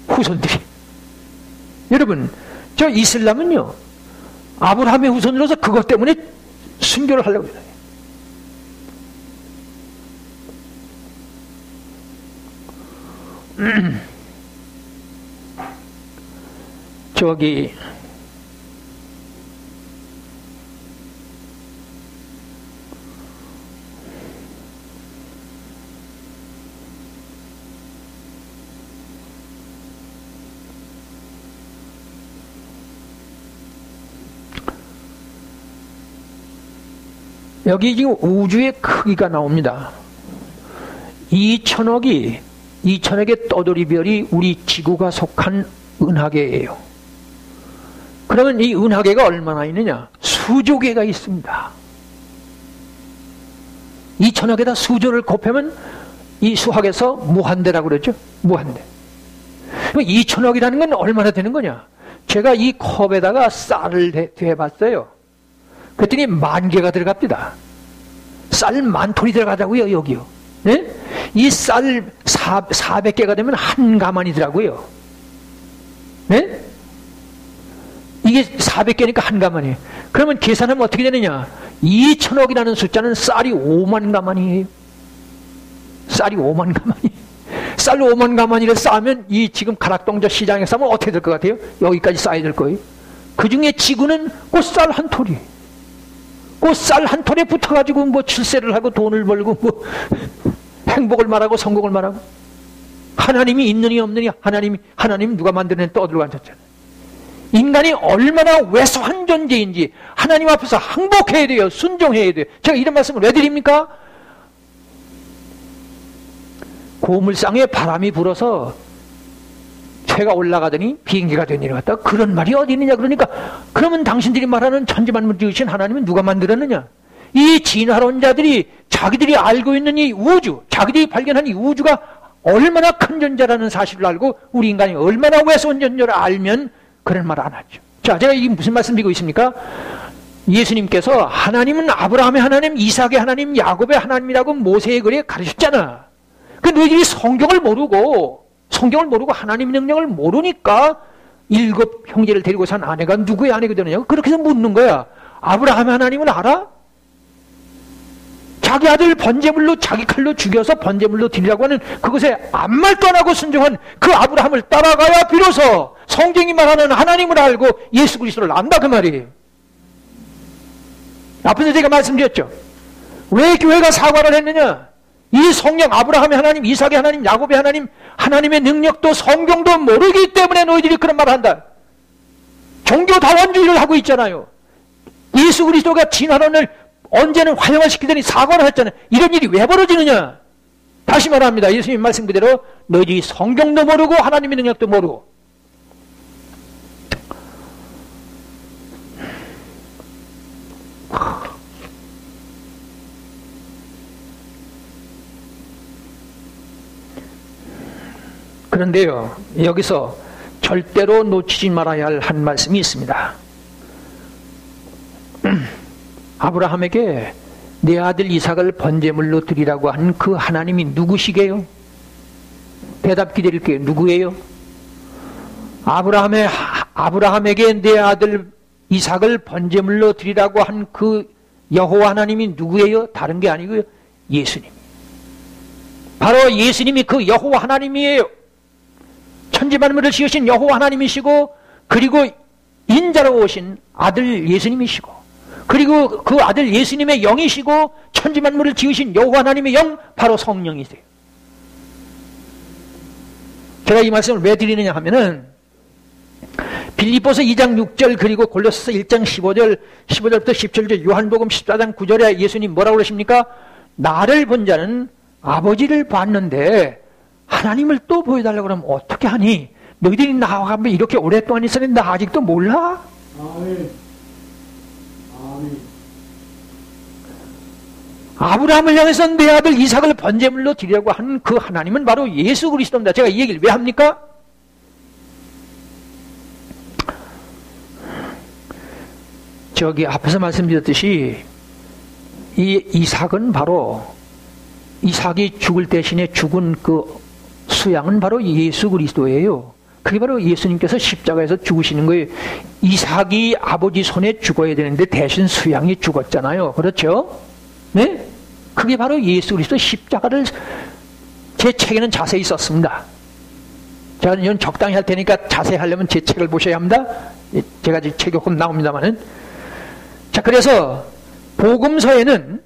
후손들이. 여러분, 저 이슬람은요, 아브라함의 후손으로서 그것 때문에 순교를 하려고 해요. 저기 여기 지금 우주의 크기가 나옵니다. 2천억의 떠돌이별이 우리 지구가 속한 은하계예요. 그러면 이 은하계가 얼마나 있느냐? 수조 개가 있습니다. 2천억에다 수조를 곱하면 이 수학에서 무한대라고 그러죠. 무한대. 2천억이라는 건 얼마나 되는 거냐? 제가 이 컵에다가 쌀을 대봤어요. 그랬더니 10,000개가 들어갑니다. 쌀 10,000톤이 들어가자고요, 여기요. 네? 이 쌀 400개가 되면 한 가만이더라고요. 네? 이게 400개니까 한 가만이에요. 그러면 계산하면 어떻게 되느냐? 2천억이라는 숫자는 쌀이 5만 가만이에요. 쌀이 5만 가만이. 쌀 5만 가만이를 쌓으면 이 지금 가락동저 시장에 쌓으면 어떻게 될 것 같아요? 여기까지 쌓아야 될 거예요. 그 중에 지구는 꽃쌀 한 톨이. 꽃쌀 한 톨에 붙어가지고 뭐 출세를 하고 돈을 벌고 뭐 행복을 말하고 성공을 말하고. 하나님이 있느니 없느니 하나님 누가 만드는 떠들고 앉았잖아요. 인간이 얼마나 왜소한 존재인지 하나님 앞에서 항복해야 돼요. 순종해야 돼요. 제가 이런 말씀을 왜 드립니까? 고물상에 바람이 불어서 새가 올라가더니 비행기가 된 일이 같다. 그런 말이 어디 있느냐. 그러니까 그러면 당신들이 말하는 천지만물 지으신 하나님은 누가 만들었느냐. 이 진화론자들이 자기들이 알고 있는 이 우주, 자기들이 발견한 이 우주가 얼마나 큰 존재라는 사실을 알고 우리 인간이 얼마나 왜소한 존재를 알면 그런 말 안 하죠. 자, 제가 이게 무슨 말씀 드리고 있습니까? 예수님께서 하나님은 아브라함의 하나님, 이삭의 하나님, 야곱의 하나님이라고 모세의 글에 가르쳤잖아. 그 너희들이 성경을 모르고 하나님의 능력을 모르니까 7 형제를 데리고 산 아내가 누구의 아내가 되느냐고 그렇게 해서 묻는 거야. 아브라함의 하나님을 알아? 자기 아들 번제물로 자기 칼로 죽여서 번제물로 드리라고 하는 그것에 아무 말도 안 하고 순종한 그 아브라함을 따라가야 비로소 성경이 말하는 하나님을 알고 예수 그리스도를 안다 그 말이에요. 앞에서 제가 말씀드렸죠. 왜 교회가 사과를 했느냐? 이 성령 아브라함의 하나님, 이삭의 하나님, 야곱의 하나님, 하나님의 능력도 성경도 모르기 때문에 너희들이 그런 말을 한다. 종교다원주의를 하고 있잖아요. 예수 그리스도가 진화론을 언제는 활용화시키더니 사과를 했잖아요. 이런 일이 왜 벌어지느냐? 다시 말합니다. 예수님 말씀 그대로 너희들이 성경도 모르고 하나님의 능력도 모르고. 그런데요, 여기서 절대로 놓치지 말아야 할 한 말씀이 있습니다. 아브라함에게 내 아들 이삭을 번제물로 드리라고 한 그 하나님이 누구시게요? 대답 기다릴게요. 누구예요? 아브라함에게 내 아들 이삭을 번제물로 드리라고 한 그 여호와 하나님이 누구예요? 다른 게 아니고요. 예수님. 바로 예수님이 그 여호와 하나님이에요. 천지만물을 지으신 여호와 하나님이시고, 그리고 인자로 오신 아들 예수님이시고, 그리고 그 아들 예수님의 영이시고, 천지만물을 지으신 여호와 하나님의 영, 바로 성령이세요. 제가 이 말씀을 왜 드리느냐 하면은 빌립보서 2장 6절 그리고 골로새서 1장 15절부터 17절, 요한복음 14장 9절에 예수님 뭐라고 그러십니까? 나를 본 자는 아버지를 봤는데 하나님을 또 보여달라고 그러면 어떻게 하니? 너희들이 나와 이렇게 오랫동안 있었는데 나 아직도 몰라? 아멘. 아멘. 아브라함을 향해서 내 아들 이삭을 번제물로 드리려고 한 그 하나님은 바로 예수 그리스도입니다. 제가 이 얘기를 왜 합니까? 저기 앞에서 말씀드렸듯이 이 이삭은 바로 이삭이 죽을 대신에 죽은 그 수양은 바로 예수 그리스도예요. 그게 바로 예수님께서 십자가에서 죽으시는 거예요. 이삭이 아버지 손에 죽어야 되는데 대신 수양이 죽었잖아요. 그렇죠? 네? 그게 바로 예수 그리스도 십자가를 제 책에는 자세히 썼습니다. 제가 이건 적당히 할 테니까 자세히 하려면 제 책을 보셔야 합니다. 제가 지금 책이 조금 나옵니다만은. 자, 그래서 복음서에는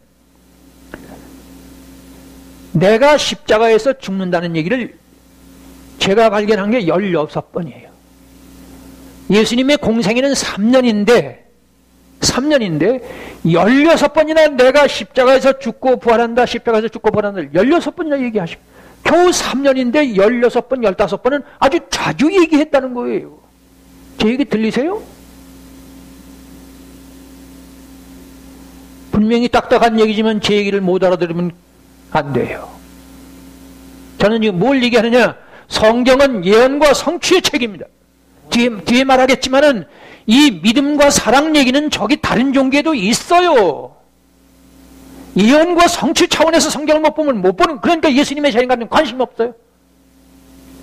내가 십자가에서 죽는다는 얘기를 제가 발견한 게 16번이에요. 예수님의 공생애는 3년인데 16번이나 내가 십자가에서 죽고 부활한다, 십자가에서 죽고 부활한다 16번이나 얘기하시고 겨우 3년인데 16번, 15번은 아주 자주 얘기했다는 거예요. 제 얘기 들리세요? 분명히 딱딱한 얘기지만 제 얘기를 못 알아들으면 안 돼요. 저는 지금 뭘 얘기하느냐? 성경은 예언과 성취의 책입니다. 뒤에 말하겠지만은 이 믿음과 사랑 얘기는 저기 다른 종교에도 있어요. 예언과 성취 차원에서 성경을 못 보면 못 보는, 그러니까 예수님의 자신과는 관심 없어요.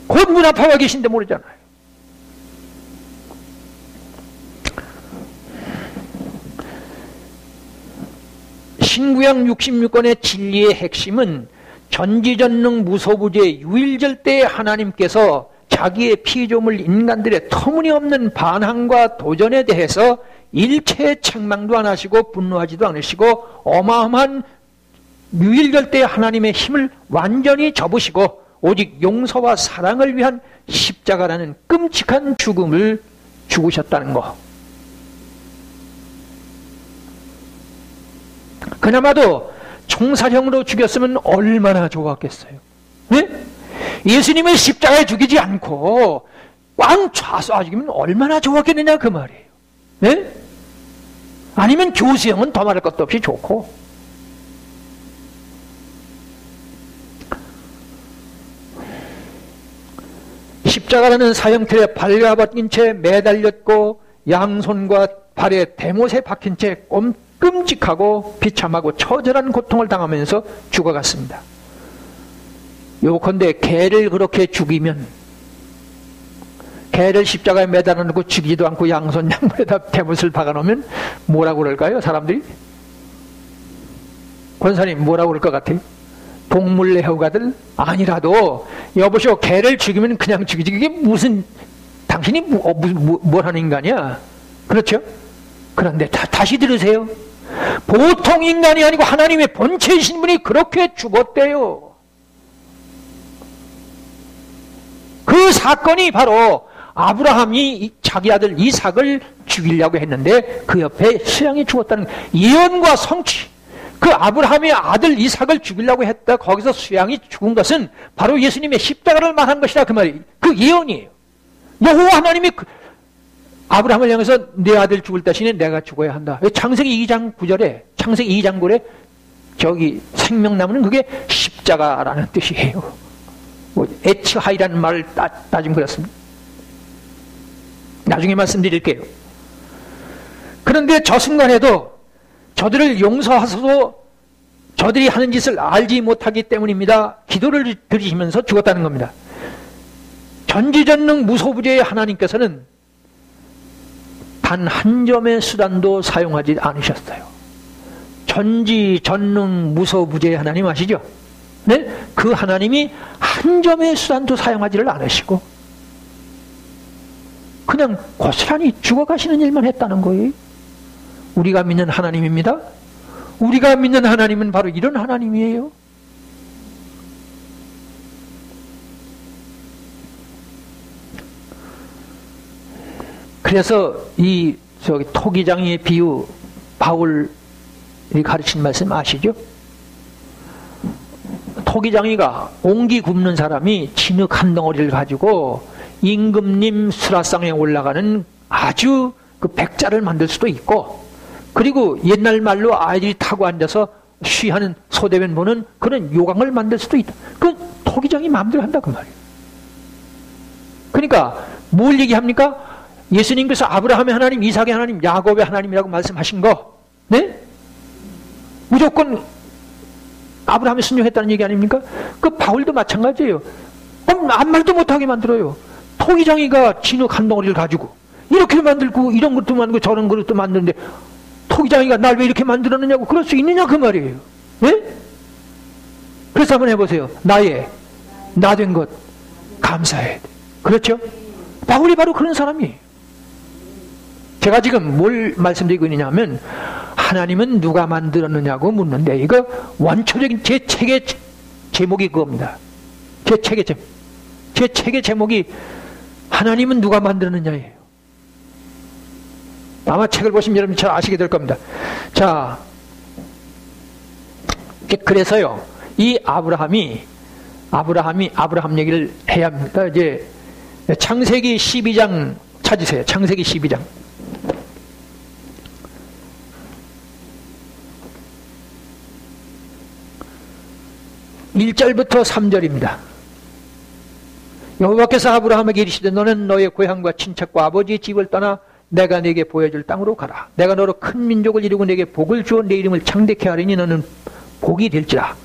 곧 문 앞에 와 계신데 모르잖아요. 신구약 66권의 진리의 핵심은 전지전능 무소부재 유일절 때 하나님께서 자기의 피조물 인간들의 터무니없는 반항과 도전에 대해서 일체의 책망도 안 하시고 분노하지도 않으시고 어마어마한 유일절 때 하나님의 힘을 완전히 접으시고 오직 용서와 사랑을 위한 십자가라는 끔찍한 죽음을 죽으셨다는 거. 그나마도 총살형으로 죽였으면 얼마나 좋았겠어요. 네? 예수님을 십자가에 죽이지 않고 꽝 쏴 죽이면 얼마나 좋았겠느냐 그 말이에요. 네? 아니면 교수형은 더 말할 것도 없이 좋고. 십자가라는 사형틀에 발과 벗긴 채 매달렸고 양손과 발에 대못에 박힌 채 끔찍하고 비참하고 처절한 고통을 당하면서 죽어갔습니다. 요컨대 개를 그렇게 죽이면, 개를 십자가에 매달아 놓고 죽이지도 않고 양손 양발에다 대못을 박아놓으면 뭐라고 그럴까요? 사람들이? 권사님 뭐라고 그럴 것 같아요? 동물 애호가들? 아니라도 여보시오, 개를 죽이면 그냥 죽이지, 그게 무슨, 당신이 뭘 하는 인간이야? 그렇죠? 그런데 다시 들으세요. 보통 인간이 아니고 하나님의 본체이신 분이 그렇게 죽었대요. 그 사건이 바로 아브라함이 자기 아들 이삭을 죽이려고 했는데 그 옆에 수양이 죽었다는 예언과 성취. 그 아브라함의 아들 이삭을 죽이려고 했다 거기서 수양이 죽은 것은 바로 예수님의 십자가를 말한 것이다 그 말이. 그 예언이에요. 여호와 하나님이 아브라함을 향해서 내 아들 죽을 대신에 내가 죽어야 한다. 창세기 2장 9절에, 창세기 2장 9절에 저기 생명나무는 그게 십자가라는 뜻이에요. 뭐 에츠하이라는 말을 따지면 그렇습니다. 나중에 말씀드릴게요. 그런데 저 순간에도 저들을 용서하소서, 저들이 하는 짓을 알지 못하기 때문입니다. 기도를 드리시면서 죽었다는 겁니다. 전지전능 무소부재의 하나님께서는 단 한 점의 수단도 사용하지 않으셨어요. 전지전능 무소부재의 하나님 아시죠? 네? 그 하나님이 한 점의 수단도 사용하지를 않으시고 그냥 고스란히 죽어가시는 일만 했다는 거예요. 우리가 믿는 하나님입니다. 우리가 믿는 하나님은 바로 이런 하나님이에요. 그래서 이 토기장이의 비유, 바울이 가르친 말씀 아시죠? 토기장이가 옹기 굽는 사람이 진흙 한 덩어리를 가지고 임금님 수라상에 올라가는 아주 그 백자를 만들 수도 있고, 그리고 옛날 말로 아이들이 타고 앉아서 쉬하는 소대변 보는 그런 요강을 만들 수도 있다. 그건 토기장이 마음대로 한다 그 말이에요. 그러니까 뭘 얘기합니까? 예수님께서 아브라함의 하나님, 이삭의 하나님, 야곱의 하나님이라고 말씀하신 거, 네? 무조건 아브라함에 순종했다는 얘기 아닙니까? 그 바울도 마찬가지예요. 아무 말도 못하게 만들어요. 토기장이가 진흙 한 덩어리를 가지고 이렇게 만들고 이런 것도 만들고 저런 것도 만드는데 토기장이가 날 왜 이렇게 만들었느냐고 그럴 수 있느냐 그 말이에요. 네? 그래서 한번 해보세요. 나 된 것 감사해야 돼. 그렇죠? 바울이 바로 그런 사람이에요. 제가 지금 뭘 말씀드리고 있느냐면 하나님은 누가 만들었느냐고 묻는데 이거 원초적인 제 책의 제목이 그겁니다. 제 책의 제목이 하나님은 누가 만들었느냐예요. 아마 책을 보시면 여러분 잘 아시게 될 겁니다. 자, 그래서요 이 아브라함 얘기를 해야 합니다. 이제 창세기 12장 찾으세요. 창세기 12장. 1절부터 3절입니다. 여호와께서 아브라함에게 이르시되 너는 너의 고향과 친척과 아버지의 집을 떠나 내가 네게 보여줄 땅으로 가라. 내가 너로 큰 민족을 이루고 네게 복을 주어 네 이름을 창대케 하리니 너는 복이 될지라.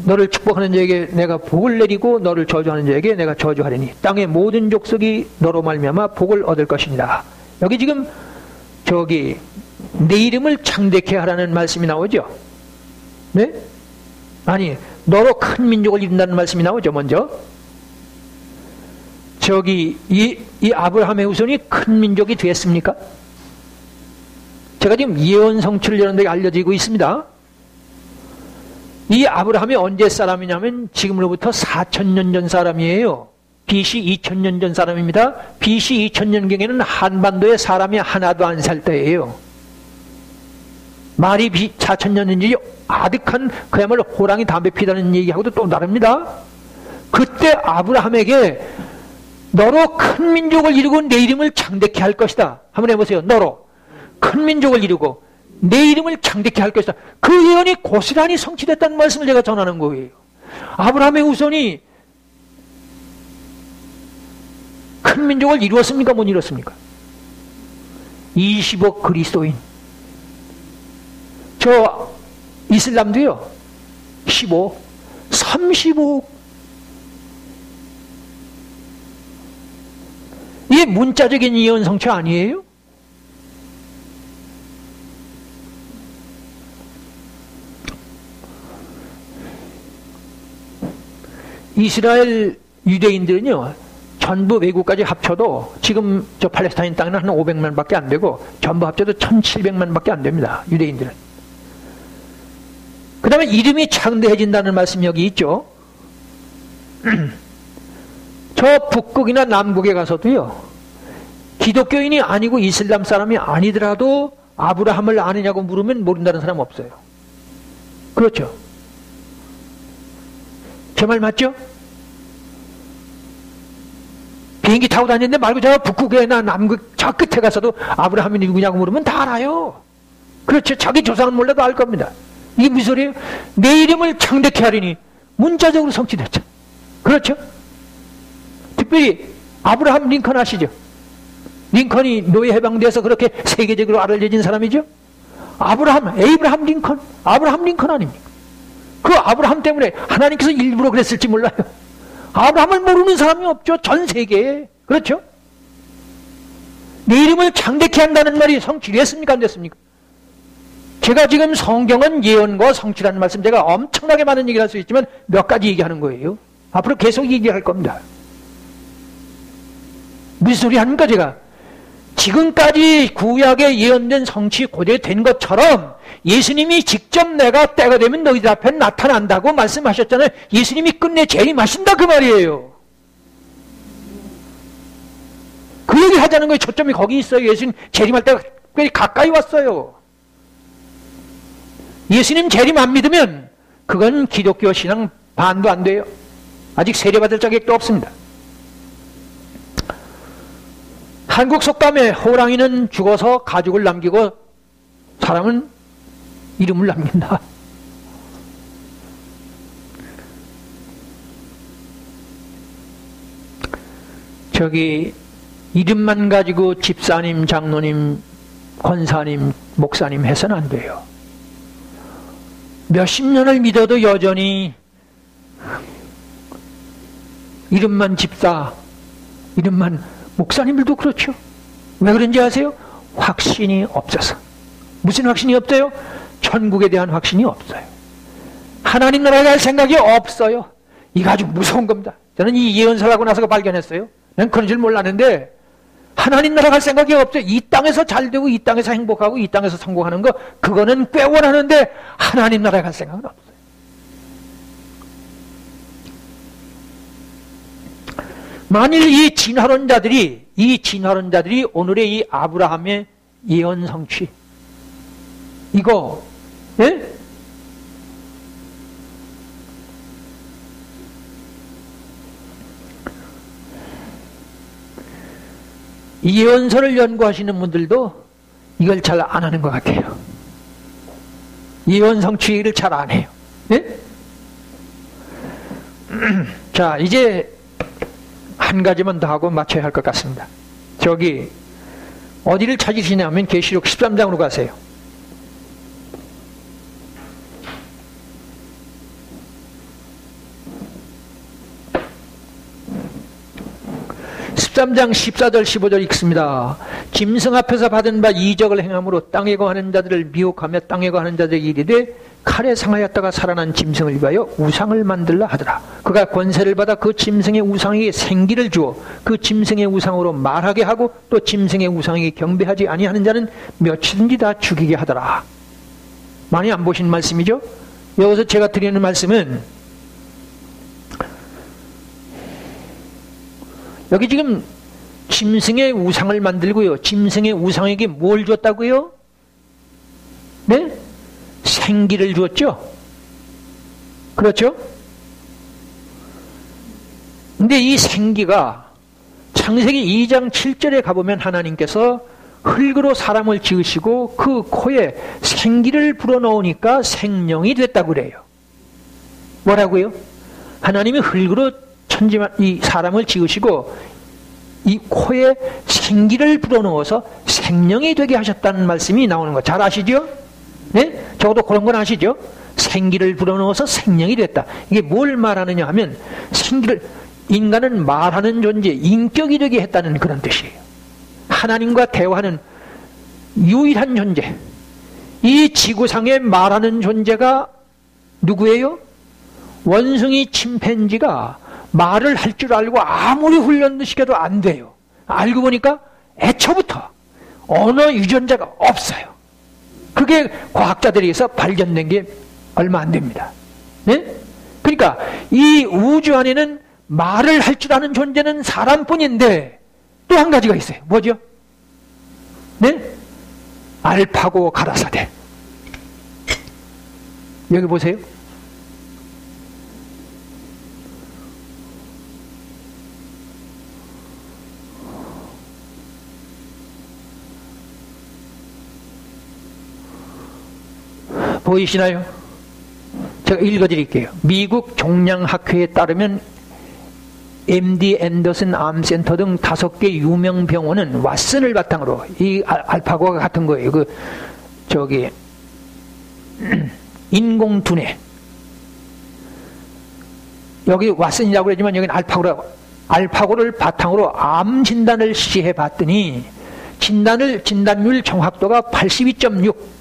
너를 축복하는 자에게 내가 복을 내리고 너를 저주하는 자에게 내가 저주하리니 땅의 모든 족속이 너로 말미암아 복을 얻을 것이니라. 여기 지금 내 이름을 창대케 하라는 말씀이 나오죠. 네? 아니 너로 큰 민족을 이룬다는 말씀이 나오죠. 먼저 이 아브라함의 후손이 큰 민족이 됐습니까? 제가 지금 예언 성취를 이런 데 알려지고 있습니다. 이 아브라함이 언제 사람이냐면 지금으로부터 4,000년 전 사람이에요. BC 2,000년 전 사람입니다. BC 2,000년경에는 한반도에 사람이 하나도 안 살 때예요. 말이 4,000년인지 아득한 그야말로 호랑이 담배 피다는 얘기하고도 또 다릅니다. 그때 아브라함에게 너로 큰 민족을 이루고 내 이름을 창대케 할 것이다. 한번 해보세요. 너로 큰 민족을 이루고 내 이름을 창대케 할 것이다. 그 예언이 고스란히 성취됐다는 말씀을 제가 전하는 거예요. 아브라함의 후손이 큰 민족을 이루었습니까? 못 이뤘습니까? 20억 그리스도인. 저 이슬람도요 15, 35억. 이게 문자적인 예언 성취 아니에요? 이스라엘 유대인들은요 전부 외국까지 합쳐도 지금 저 팔레스타인 땅은 한 500만 밖에 안 되고 전부 합쳐도 1700만 밖에 안 됩니다. 유대인들은. 그 다음에 이름이 창대해진다는 말씀이 여기 있죠. 저 북극이나 남극에 가서도요 기독교인이 아니고 이슬람 사람이 아니더라도 아브라함을 아느냐고 물으면 모른다는 사람 없어요. 그렇죠? 제 말 맞죠? 비행기 타고 다니는데 말고 저 북극이나 남극 저 끝에 가서도 아브라함이 누구냐고 물으면 다 알아요. 그렇죠? 자기 조상은 몰라도 알 겁니다. 이게 무슨 소리예요? 내 이름을 창대케 하리니 문자적으로 성취됐죠. 그렇죠? 특별히 아브라함 링컨 아시죠? 링컨이 노예 해방돼서 그렇게 세계적으로 알려진 사람이죠? 에이브라함 링컨 아닙니까? 그 아브라함 때문에 하나님께서 일부러 그랬을지 몰라요. 아브라함을 모르는 사람이 없죠. 전 세계에. 그렇죠? 내 이름을 창대케 한다는 말이 성취됐습니까? 안 됐습니까? 제가 지금 성경은 예언과 성취라는 말씀 제가 엄청나게 많은 얘기를 할 수 있지만 몇 가지 얘기하는 거예요. 앞으로 계속 얘기할 겁니다. 무슨 소리 합니까 제가? 지금까지 구약에 예언된 성취 고대된 것처럼 예수님이 직접 내가 때가 되면 너희들 앞에 나타난다고 말씀하셨잖아요. 예수님이 끝내 재림하신다 그 말이에요. 그 얘기 하자는 거예요. 초점이 거기 있어요. 예수님 재림할 때가 꽤 가까이 왔어요. 예수님 재림 안 믿으면 그건 기독교 신앙 반도 안 돼요. 아직 세례받을 자격도 없습니다. 한국 속담에 호랑이는 죽어서 가죽을 남기고 사람은 이름을 남긴다. 이름만 가지고 집사님, 장로님, 권사님, 목사님 해서는 안 돼요. 몇십 년을 믿어도 여전히 이름만 집사, 이름만 목사님들도 그렇죠. 왜 그런지 아세요? 확신이 없어서. 무슨 확신이 없어요? 천국에 대한 확신이 없어요. 하나님 나라에 갈 생각이 없어요. 이거 아주 무서운 겁니다. 저는 이 예언서를 하고 나서 발견했어요. 난 그런 줄 몰랐는데 하나님 나라 갈 생각이 없어요. 이 땅에서 잘 되고 이 땅에서 행복하고 이 땅에서 성공하는 거 그거는 꽤 원하는데 하나님 나라에 갈 생각은 없어요. 만일 이 진화론자들이 오늘의 이 아브라함의 예언 성취 이거 예? 이 예언서를 연구하시는 분들도 이걸 잘 안 하는 것 같아요. 예언 성취를 잘 안 해요. 예? 자, 이제 한 가지만 더 하고 마쳐야 할 것 같습니다. 어디를 찾으시냐면 계시록 13장으로 가세요. 13장 14절 15절 읽습니다. 짐승 앞에서 받은 바 이적을 행함으로 땅에 거하는 자들을 미혹하며 땅에 거하는 자들에게 이르되 칼에 상하였다가 살아난 짐승을 위하여 우상을 만들라 하더라. 그가 권세를 받아 그 짐승의 우상에게 생기를 주어 그 짐승의 우상으로 말하게 하고 또 짐승의 우상에게 경배하지 아니하는 자는 며칠든지 다 죽이게 하더라. 많이 안 보신 말씀이죠? 여기서 제가 드리는 말씀은 여기 지금 짐승의 우상을 만들고요. 짐승의 우상에게 뭘 줬다고요? 네? 생기를 주었죠? 그렇죠? 근데 이 생기가 창세기 2장 7절에 가보면 하나님께서 흙으로 사람을 지으시고 그 코에 생기를 불어넣으니까 생명이 됐다고 그래요. 뭐라고요? 하나님이 흙으로 이 사람을 지으시고 이 코에 생기를 불어넣어서 생명이 되게 하셨다는 말씀이 나오는 거 잘 아시죠? 네? 적어도 그런 건 아시죠? 생기를 불어넣어서 생명이 됐다. 이게 뭘 말하느냐 하면 인간은 말하는 존재, 인격이 되게 했다는 그런 뜻이에요. 하나님과 대화하는 유일한 존재. 이 지구상에 말하는 존재가 누구예요? 원숭이 침팬지가 말을 할 줄 알고 아무리 훈련도 시켜도 안 돼요. 알고 보니까 애초부터 언어 유전자가 없어요. 그게 과학자들에게서 발견된 게 얼마 안 됩니다. 네? 그러니까 이 우주 안에는 말을 할 줄 아는 존재는 사람뿐인데 또 한 가지가 있어요. 뭐죠? 네? 알파고 가라사대. 여기 보세요. 보이시나요? 제가 읽어드릴게요. 미국 종양학회에 따르면 MD 앤더슨 암센터 등 5개 유명 병원은 왓슨을 바탕으로 이 알파고가 같은 거예요. 인공 두뇌. 여기 왓슨이라고 그러지만 여기는 알파고를 바탕으로 암 진단을 시해 봤더니 진단율 정확도가 82.6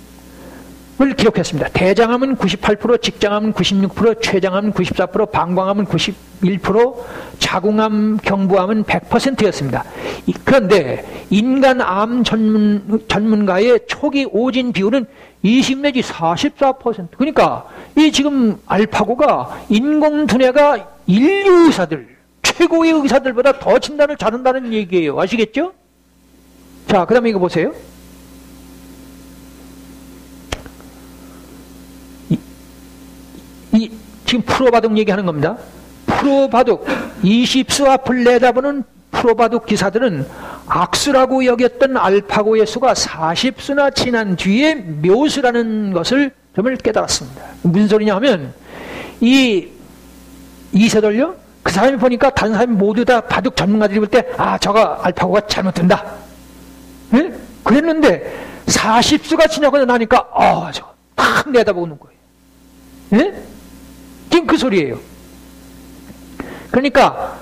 을 기록했습니다. 대장암은 98%, 직장암은 96%, 췌장암은 94%, 방광암은 91%, 자궁암, 경부암은 100%였습니다. 그런데 인간 암 전문가의 초기 오진 비율은 20 내지 44%. 그러니까 이 지금 알파고가 인공두뇌가 인류 의사들, 최고의 의사들보다 더 진단을 잘한다는 얘기예요. 아시겠죠? 자, 그 다음에 이거 보세요. 지금 프로바둑 얘기하는 겁니다. 프로바둑 20수 앞을 내다보는 프로바둑 기사들은 악수라고 여겼던 알파고의 수가 40수나 지난 뒤에 묘수라는 것을 정말 깨달았습니다. 무슨 소리냐 하면 이세돌요? 그 사람이 보니까 다른 사람이 모두 다 바둑 전문가들이 볼 때, 아, 저거 알파고가 잘못된다. 예? 그랬는데 40수가 지나고 나니까 저거 탁 내다보는 거예요. 예? 지금 그 소리예요. 그러니까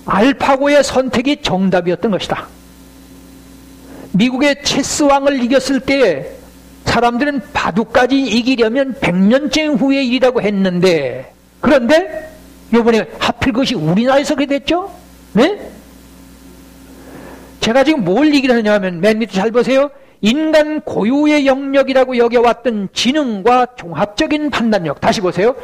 알파고의 선택이 정답이었던 것이다. 미국의 체스 왕을 이겼을 때 사람들은 바둑까지 이기려면 100년쯤 후의 일이라고 했는데, 그런데 이번에 하필 그것이 우리나라에서 그렇게 됐죠? 네? 제가 지금 뭘 얘기를 하느냐 하면 맨 밑에 잘 보세요. 인간 고유의 영역이라고 여겨왔던 지능과 종합적인 판단력. 다시 보세요.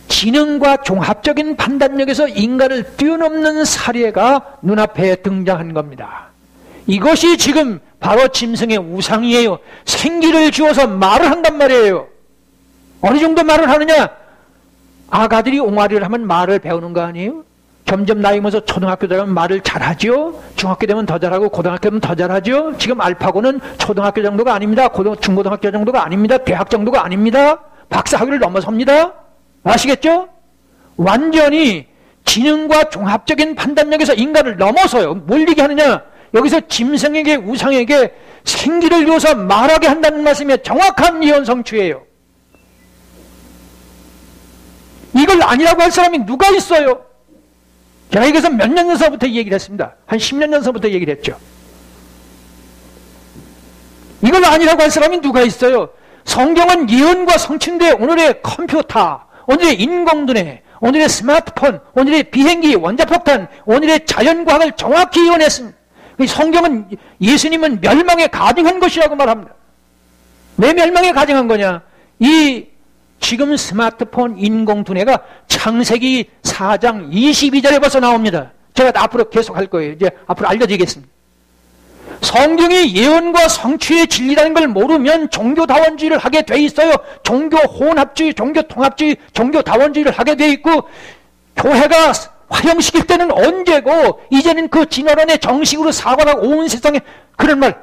지능과 종합적인 판단력에서 인간을 뛰어넘는 사례가 눈앞에 등장한 겁니다. 이것이 지금 바로 짐승의 우상이에요. 생기를 주어서 말을 한단 말이에요. 어느 정도 말을 하느냐? 아가들이 옹알이를 하면 말을 배우는 거 아니에요? 점점 나이 먹어서 초등학교 되면 말을 잘하죠. 중학교 되면 더 잘하고 고등학교 되면 더 잘하죠. 지금 알파고는 초등학교 정도가 아닙니다. 중고등학교 정도가 아닙니다. 대학 정도가 아닙니다. 박사 학위를 넘어섭니다. 아시겠죠? 완전히 지능과 종합적인 판단력에서 인간을 넘어서요. 뭘 얘기하느냐? 여기서 짐승에게 우상에게 생기를 줘서 말하게 한다는 말씀이 정확한 예언 성취예요. 이걸 아니라고 할 사람이 누가 있어요? 제가 여기서 몇 년 전서부터 이 얘기를 했습니다. 한 10년 전서부터 얘기를 했죠. 이걸 아니라고 할 사람이 누가 있어요? 성경은 예언과 성취인데 오늘의 컴퓨터, 오늘의 인공두뇌, 오늘의 스마트폰, 오늘의 비행기, 원자폭탄, 오늘의 자연과학을 정확히 예언했습니다. 성경은 예수님은 멸망에 가증한 것이라고 말합니다. 왜 멸망에 가증한 거냐? 이 지금 스마트폰 인공두뇌가 창세기 4장 22절에 벌써 나옵니다. 제가 앞으로 계속 할 거예요. 이제 앞으로 알려드리겠습니다. 성경이 예언과 성취의 진리라는 걸 모르면 종교다원주의를 하게 돼 있어요. 종교혼합주의, 종교통합주의, 종교다원주의를 하게 돼 있고, 교회가 화형시킬 때는 언제고, 이제는 그 진화론에 정식으로 사과하고 온 세상에 그런 말.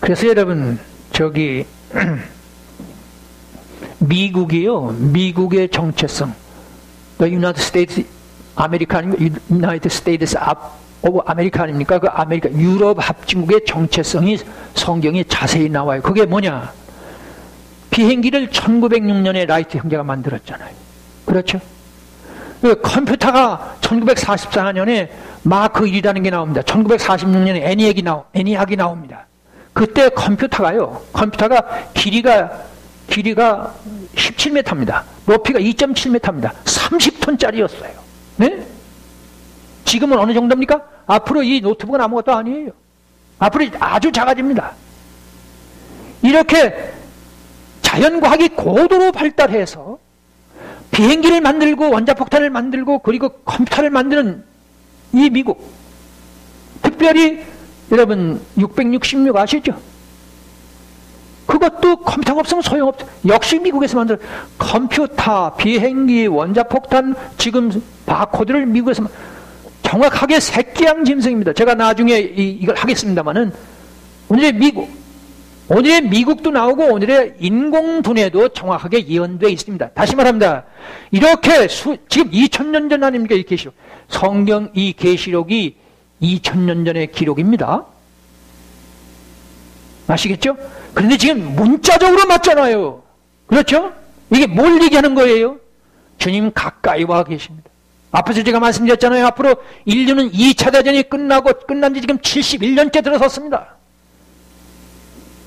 그래서 여러분, 미국이요, 미국의 정체성, The United States, 아메리카 아닙니까? United States of America 아닙니까? 그 아메리카, 유럽 합중국의 정체성이 성경에 자세히 나와요. 그게 뭐냐? 비행기를 1906년에 라이트 형제가 만들었잖아요. 그렇죠? 그 컴퓨터가 1944년에 마크 1이라는 게 나옵니다. 1946년에 애니악이 나옵니다. 그때 컴퓨터가 길이가 17m입니다. 높이가 2.7m입니다. 30톤짜리였어요. 네? 지금은 어느 정도입니까? 앞으로 이 노트북은 아무것도 아니에요. 앞으로 아주 작아집니다. 이렇게 자연과학이 고도로 발달해서 비행기를 만들고 원자폭탄을 만들고 그리고 컴퓨터를 만드는 이 미국, 특별히 여러분 666 아시죠? 그것도 컴퓨터가 없으면 소용없죠. 역시 미국에서 만든 컴퓨터, 비행기, 원자폭탄, 지금 바코드를 미국에서 정확하게 새끼양 짐승입니다. 제가 나중에 이걸 하겠습니다만은 오늘의 미국도 나오고 오늘의 인공두뇌도 정확하게 예언되어 있습니다. 다시 말합니다. 이렇게 지금 2000년 전 아닙니까? 이 계시록. 성경 이 계시록이 2000년 전의 기록입니다. 아시겠죠? 그런데 지금 문자적으로 맞잖아요. 그렇죠? 이게 뭘 얘기하는 거예요? 주님 가까이 와 계십니다. 앞에서 제가 말씀드렸잖아요. 앞으로 인류는 2차 대전이 끝난 지 지금 71년째 들어섰습니다.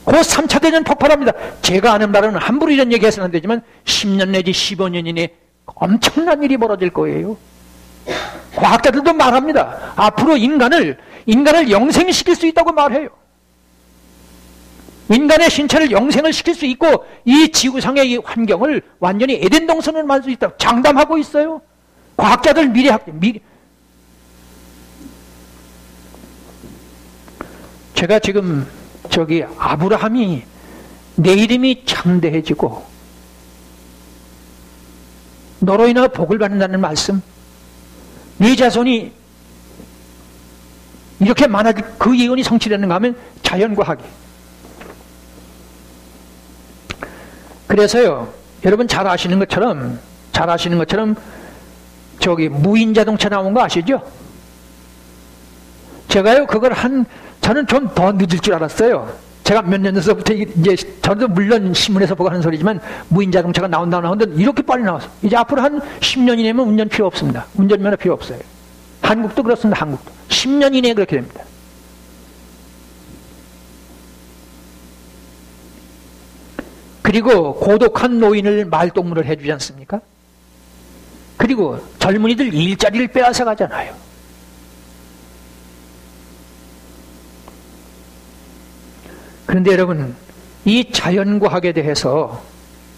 곧 3차 대전 폭발합니다. 제가 아는 바로는 함부로 이런 얘기 해서는 안 되지만 10년 내지 15년 이내에 엄청난 일이 벌어질 거예요. 과학자들도 말합니다. 앞으로 인간을 영생시킬 수 있다고 말해요. 인간의 신체를 영생을 시킬 수 있고 이 지구상의 이 환경을 완전히 에덴 동산으로 만들 수 있다고 장담하고 있어요. 과학자들, 제가 지금 아브라함이 내 이름이 창대해지고 너로 인하여 복을 받는다는 말씀, 네 자손이 이렇게 많아질 그 예언이 성취되는가 하면 자연과학이. 그래서요, 여러분 잘 아시는 것처럼 저기 무인 자동차 나온 거 아시죠? 제가요 그걸 저는 좀 더 늦을 줄 알았어요. 제가 몇 년 전서부터 이제 저도 물론 신문에서 보고 하는 소리지만 무인 자동차가 나온다는데 이렇게 빨리 나와서 이제 앞으로 한 10년 이내면 운전 필요 없습니다. 운전면허 필요 없어요. 한국도 그렇습니다. 한국도 10년 이내에 그렇게 됩니다. 그리고 고독한 노인을 말동무를 해주지 않습니까? 그리고 젊은이들 일자리를 빼앗아 가잖아요. 그런데 여러분, 이 자연과학에 대해서,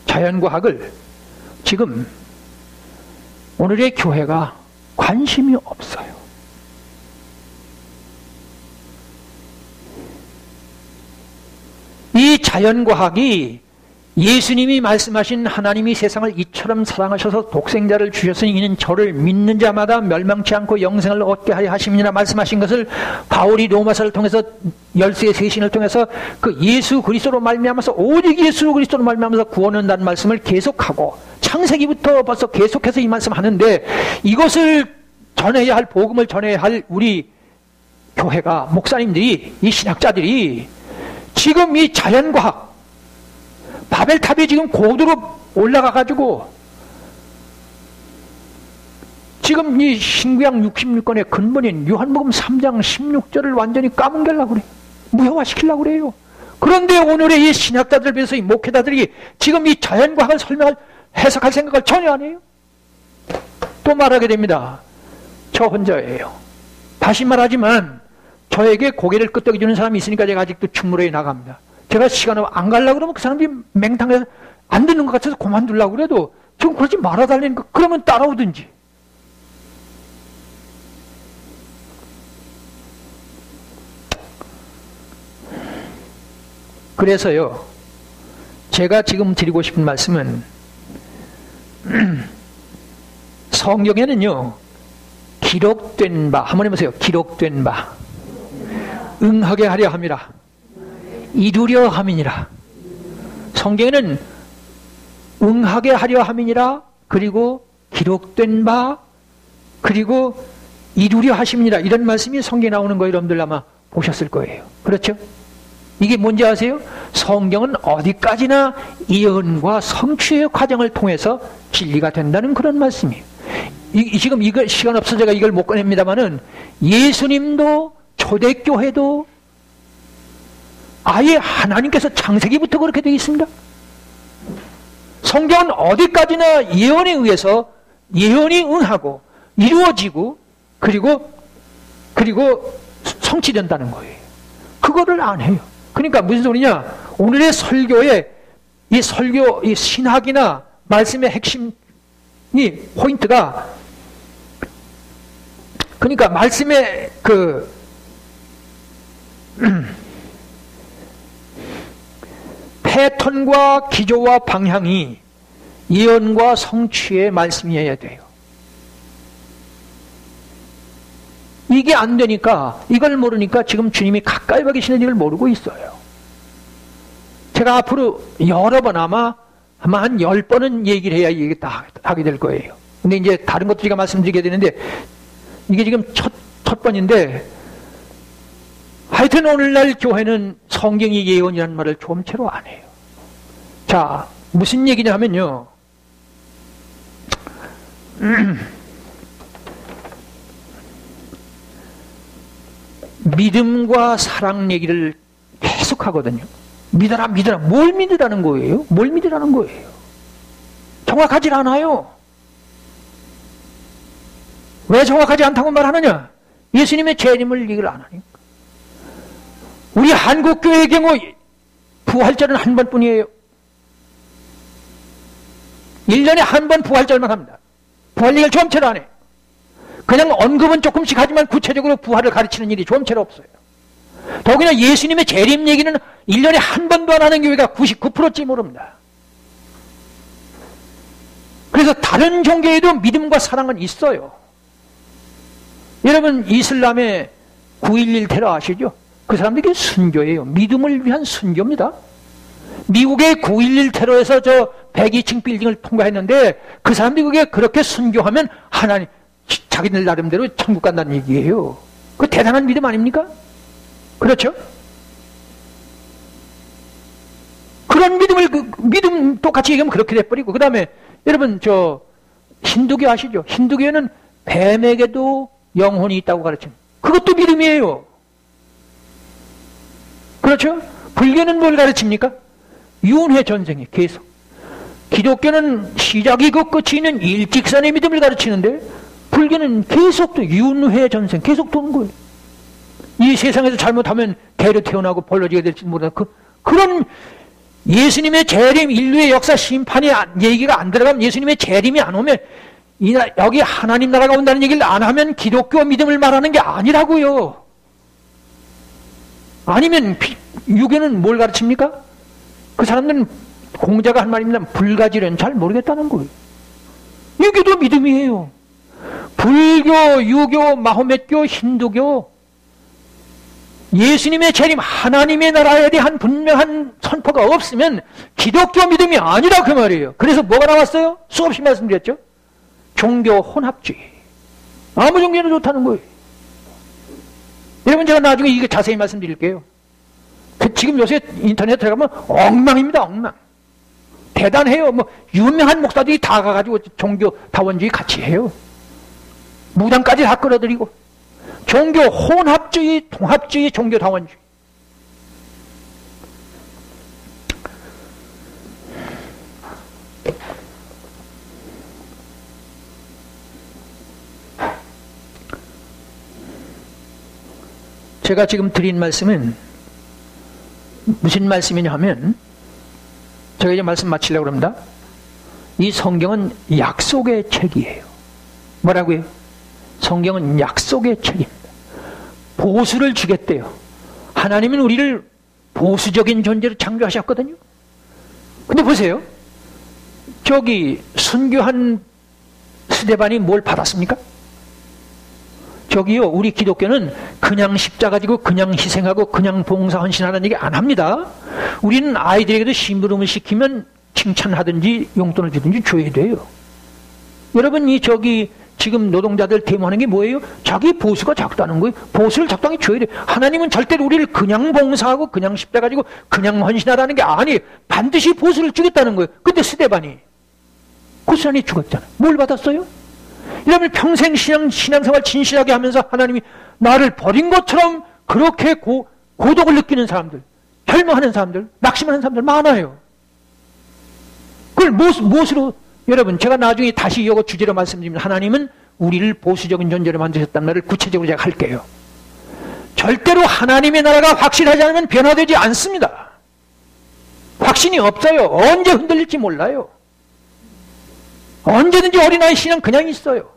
자연과학을 지금 오늘의 교회가 관심이 없어요. 이 자연과학이 예수님이 말씀하신 하나님이 세상을 이처럼 사랑하셔서 독생자를 주셨으니 이는 저를 믿는 자마다 멸망치 않고 영생을 얻게 하려 하심이라 말씀하신 것을 바울이 로마서를 통해서 열쇠의 세신을 통해서 그 예수 그리스도로 말미암아서 오직 예수 그리스도로 말미암아서 구원을 한다는 말씀을 계속하고 창세기부터 벌써 계속해서 이 말씀 하는데 이것을 전해야 할 복음을 전해야 할 우리 교회가 목사님들이 이 신학자들이 지금 이 자연과학 바벨탑이 지금 고도로 올라가가지고 지금 이 신구약 66권의 근본인 요한복음 3장 16절을 완전히 까뭉개려고 그래요. 무효화시키려고 그래요. 그런데 오늘의 이 신학자들 비해서 이 목회자들이 지금 이 자연과학을 해석할 생각을 전혀 안 해요. 또 말하게 됩니다. 저 혼자예요. 다시 말하지만 저에게 고개를 끄덕여주는 사람이 있으니까 제가 아직도 충무로에 나갑니다. 제가 시간을 안 가려고 그러면 그 사람들이 맹탕해서 안 듣는 것 같아서 그만두려고 그래도 지금 그러지 말아달라니까 그러면 따라오든지. 그래서요, 제가 지금 드리고 싶은 말씀은 성경에는요, 기록된 바, 한번 해보세요. 기록된 바, 응하게 하려 함이라. 이루려 함이니라. 성경에는 응하게 하려 함이니라, 그리고 기록된 바, 그리고 이루려 하심이니라. 이런 말씀이 성경에 나오는 거 여러분들 아마 보셨을 거예요. 그렇죠? 이게 뭔지 아세요? 성경은 어디까지나 예언과 성취의 과정을 통해서 진리가 된다는 그런 말씀이에요. 지금 이거 시간 없어서 제가 이걸 못 꺼냅니다만은 예수님도 초대교회도 아예 하나님께서 창세기부터 그렇게 되어 있습니다. 성경은 어디까지나 예언에 의해서 예언이 응하고 이루어지고 그리고 성취된다는 거예요. 그거를 안 해요. 그러니까 무슨 소리냐? 오늘의 설교에 이 신학이나 말씀의 핵심이 포인트가 그러니까 말씀의 패턴과 기조와 방향이 예언과 성취의 말씀이어야 돼요. 이게 안 되니까, 이걸 모르니까 지금 주님이 가까이 와 계시는 이걸 모르고 있어요. 제가 앞으로 여러 번 아마 한 10번은 얘기를 해야 이게 다 하게 될 거예요. 근데 이제 다른 것도 제가 말씀드리게 되는데, 이게 지금 첫 번인데, 하여튼 오늘날 교회는 성경이 예언이라는 말을 좀채로 안 해요. 자, 무슨 얘기냐 하면요. 믿음과 사랑 얘기를 계속 하거든요. 믿어라, 믿어라. 뭘 믿으라는 거예요? 뭘 믿으라는 거예요? 정확하지 않아요. 왜 정확하지 않다고 말하느냐? 예수님의 재림을 얘기를 안 하니까. 우리 한국교회의 경우 부활절은 한 번뿐이에요. 1년에 한 번 부활절만 합니다. 부활 얘기를 좀채로 안 해. 그냥 언급은 조금씩 하지만 구체적으로 부활을 가르치는 일이 좀채로 없어요. 더구나 예수님의 재림 얘기는 1년에 한 번도 안 하는 교회가 99%쯤 모릅니다. 그래서 다른 종교에도 믿음과 사랑은 있어요. 여러분 이슬람의 9.11 테러 아시죠? 그 사람들이 순교예요. 믿음을 위한 순교입니다. 미국의 9.11 테러에서 저 102층 빌딩을 통과했는데 그 사람들이 그게 그렇게 순교하면 하나님 자기들 나름대로 천국 간다는 얘기예요. 그 대단한 믿음 아닙니까? 그렇죠? 그런 믿음을 믿음 똑같이 얘기하면 그렇게 돼버리고 그 다음에 여러분 저 힌두교 아시죠? 힌두교는 뱀에게도 영혼이 있다고 가르칩니다. 그것도 믿음이에요. 그렇죠? 불교는 뭘 가르칩니까? 윤회 전생이 계속. 기독교는 시작이 그 끝이 있는 일직선의 믿음을 가르치는데 불교는 계속 또 윤회 전생 계속 도는 거예요. 이 세상에서 잘못하면 개로 태어나고 벌러지게 될지 모르는 그런 예수님의 재림, 인류의 역사 심판이 얘기가 안 들어가면 예수님의 재림이 안 오면 여기 하나님 나라가 온다는 얘기를 안 하면 기독교 믿음을 말하는 게 아니라고요. 아니면 유교는 뭘 가르칩니까? 그 사람들은 공자가 한 말입니다. 불가지는 잘 모르겠다는 거예요. 유교도 믿음이에요. 불교, 유교, 마호멧교, 힌두교 예수님의 재림, 하나님의 나라에 대한 분명한 선포가 없으면 기독교 믿음이 아니라 그 말이에요. 그래서 뭐가 나왔어요? 수없이 말씀드렸죠. 종교 혼합주의. 아무 종교나 좋다는 거예요. 여러분 제가 나중에 이거 자세히 말씀드릴게요. 지금 요새 인터넷 들어가면 엉망입니다. 엉망. 대단해요. 뭐 유명한 목사들이 다 가가지고 종교 다원주의 같이 해요. 무당까지 다 끌어들이고 종교 혼합주의, 통합주의, 종교 다원주의. 제가 지금 드린 말씀은 무슨 말씀이냐 하면 제가 이제 말씀 마치려고 합니다. 이 성경은 약속의 책이에요. 뭐라고요? 성경은 약속의 책입니다. 보수를 주겠대요. 하나님은 우리를 보수적인 존재로 창조하셨거든요. 근데 보세요. 저기 순교한 스데반이 뭘 받았습니까? 저기요, 우리 기독교는 그냥 십자가 지고 그냥 희생하고 그냥 봉사 헌신하는 얘기 안 합니다. 우리는 아이들에게도 심부름을 시키면 칭찬하든지 용돈을 주든지 줘야 돼요. 여러분 저기 지금 노동자들 데모하는 게 뭐예요? 자기 보수가 작다는 거예요. 보수를 적당히 줘야 돼요. 하나님은 절대로 우리를 그냥 봉사하고 그냥 십자가 지고 그냥 헌신하라는 게 아니에요. 반드시 보수를 주겠다는 거예요. 근데 스데반이 고스란히 죽었잖아요. 뭘 받았어요? 여러분 평생 신앙생활 진실하게 하면서 하나님이 나를 버린 것처럼 그렇게 고독을 느끼는 사람들, 혈모하는 사람들, 낙심하는 사람들 많아요. 그걸 무엇으로 여러분 제가 나중에 다시 이거 주제로 말씀드리면 하나님은 우리를 보수적인 존재로 만드셨다는 말을 구체적으로 제가 할게요. 절대로 하나님의 나라가 확실하지 않으면 변화되지 않습니다. 확신이 없어요. 언제 흔들릴지 몰라요. 언제든지 어린아이 신앙 그냥 있어요.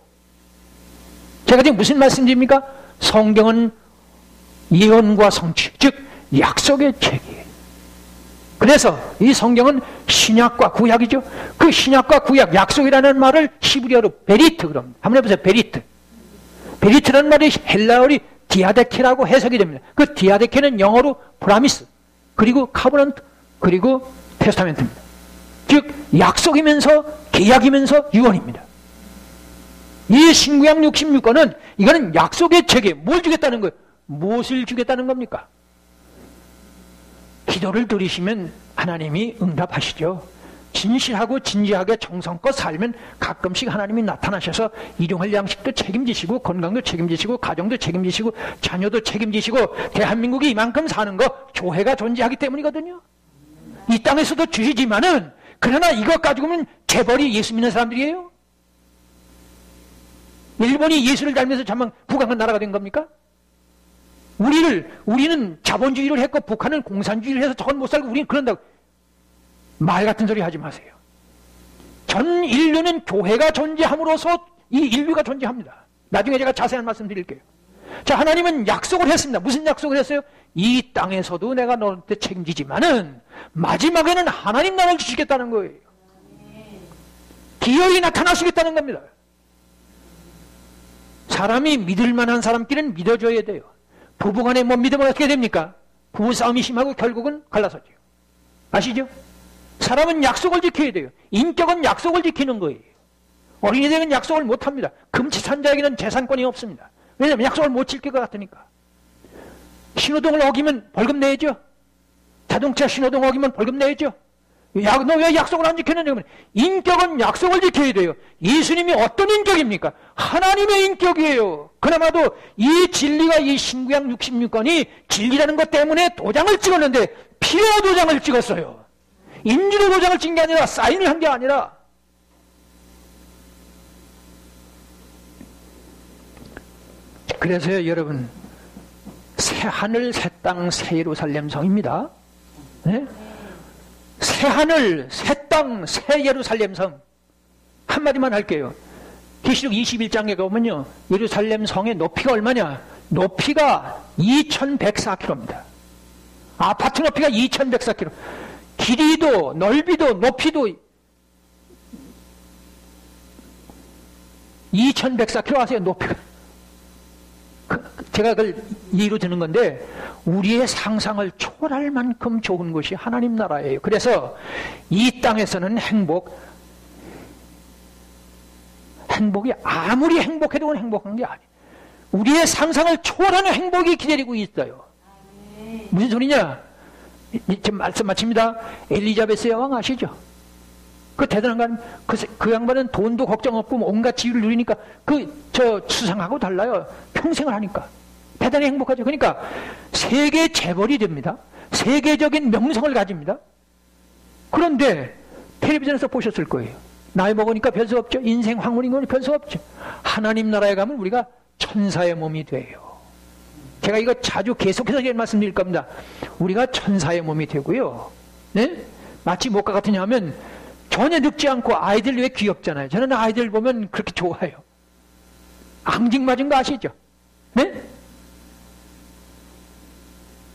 제가 지금 무슨 말씀드립니까? 성경은 예언과 성취, 즉 약속의 책이에요. 그래서 이 성경은 신약과 구약이죠. 그 신약과 구약, 약속이라는 말을 히브리어로 베리트 그럽니다. 한번 해보세요. 베리트. 베리트라는 말이 헬라어리 디아데케라고 해석이 됩니다. 그 디아데케는 영어로 프라미스, 그리고 카버넌트, 그리고 테스타멘트입니다. 즉 약속이면서 계약이면서 유언입니다. 이 신구약 66권은 이거는 약속의 책에 뭘 주겠다는 거예요? 무엇을 주겠다는 겁니까? 기도를 들으시면 하나님이 응답하시죠. 진실하고 진지하게 정성껏 살면 가끔씩 하나님이 나타나셔서 일용할 양식도 책임지시고 건강도 책임지시고 가정도 책임지시고 자녀도 책임지시고 대한민국이 이만큼 사는 거 교회가 존재하기 때문이거든요. 이 땅에서도 주시지만은 그러나 이것 가지고는 재벌이 예수 믿는 사람들이에요? 일본이 예수를 닮아서 잠만 부강한 나라가 된 겁니까? 우리는 자본주의를 했고 북한은 공산주의를 해서 저건 못 살고 우리는 그런다고. 말 같은 소리 하지 마세요. 전 인류는 교회가 존재함으로써 이 인류가 존재합니다. 나중에 제가 자세한 말씀 드릴게요. 자, 하나님은 약속을 했습니다. 무슨 약속을 했어요? 이 땅에서도 내가 너한테 책임지지만은 마지막에는 하나님 나라를 주시겠다는 거예요. 기어이 나타나시겠다는 겁니다. 사람이 믿을 만한 사람끼리는 믿어줘야 돼요. 부부간에 못 믿으면 어떻게 됩니까? 부부싸움이 심하고 결국은 갈라서죠. 아시죠? 사람은 약속을 지켜야 돼요. 인격은 약속을 지키는 거예요. 어린이들은 약속을 못합니다. 금치산 자에게는 재산권이 없습니다. 왜냐하면 약속을 못 지킬 것 같으니까. 신호등을 어기면 벌금 내야죠. 자동차 신호등 어기면 벌금 내야죠. 야, 너 왜 약속을 안 지켰느냐? 인격은 약속을 지켜야 돼요. 예수님이 어떤 인격입니까? 하나님의 인격이에요. 그나마도 이 진리가 이 신구약 66권이 진리라는 것 때문에 도장을 찍었는데 피로 도장을 찍었어요. 인주로 도장을 찍은 게 아니라 사인을 한 게 아니라. 그래서요, 여러분, 새 하늘, 새 땅, 새 예루살렘 성입니다. 네? 새 하늘, 새 땅, 새 예루살렘 성. 한마디만 할게요. 계시록 21장에 가보면요, 예루살렘 성의 높이가 얼마냐? 높이가 2104km입니다. 아파트 높이가 2104km. 길이도, 넓이도, 높이도 2104km 하세요, 높이가. 제가 그걸 예로 드는 건데, 우리의 상상을 초월할 만큼 좋은 곳이 하나님 나라예요. 그래서 이 땅에서는 행복이 아무리 행복해도 행복한 게 아니에요. 우리의 상상을 초월하는 행복이 기다리고 있어요. 무슨 소리냐? 지금 말씀 마칩니다. 엘리자베스 여왕 아시죠? 그 대단한 건 그 양반은 돈도 걱정 없고 온갖 지위를 누리니까 저 수상하고 달라요. 평생을 하니까 대단히 행복하죠. 그러니까 세계 재벌이 됩니다. 세계적인 명성을 가집니다. 그런데 텔레비전에서 보셨을 거예요. 나이 먹으니까 별 수 없죠. 인생 황홀인 건 별 수 없죠. 하나님 나라에 가면 우리가 천사의 몸이 돼요. 제가 이거 자주 계속해서 말씀드릴 겁니다. 우리가 천사의 몸이 되고요. 네? 마치 뭐가 같으냐 하면 전혀 늙지 않고 아이들 왜 귀엽잖아요. 저는 아이들 보면 그렇게 좋아요. 앙증맞은 거 아시죠? 네?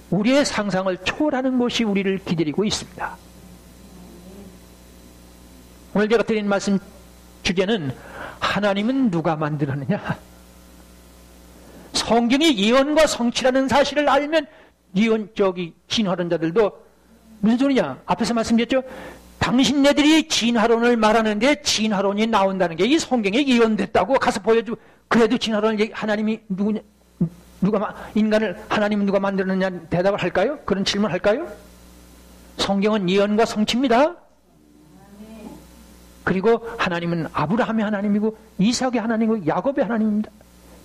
우리의 상상을 초월하는 것이 우리를 기다리고 있습니다. 오늘 제가 드린 말씀 주제는 하나님은 누가 만들었느냐? 성경이 예언과 성취라는 사실을 알면 진화론 자들도 무슨 소리냐? 앞에서 말씀드렸죠? 당신네들이 진화론을 말하는데 진화론이 나온다는 게 이 성경에 예언됐다고 가서 보여주고, 그래도 진화론을 하나님이 인간을 하나님은 누가 만들었느냐 대답을 할까요? 그런 질문을 할까요? 성경은 예언과 성취입니다. 그리고 하나님은 아브라함의 하나님이고 이삭의 하나님이고 야곱의 하나님입니다.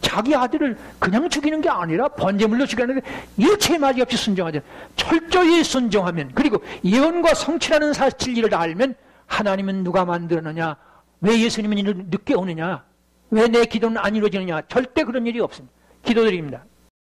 자기 아들을 그냥 죽이는 게 아니라 번제물로 죽이는 게 일체의 말이 없이 순종하죠. 철저히 순종하면, 그리고 예언과 성취라는 진리를 알면 하나님은 누가 만들었느냐, 왜 예수님은 늦게 오느냐, 왜 내 기도는 안 이루어지느냐, 절대 그런 일이 없습니다. 기도드립니다.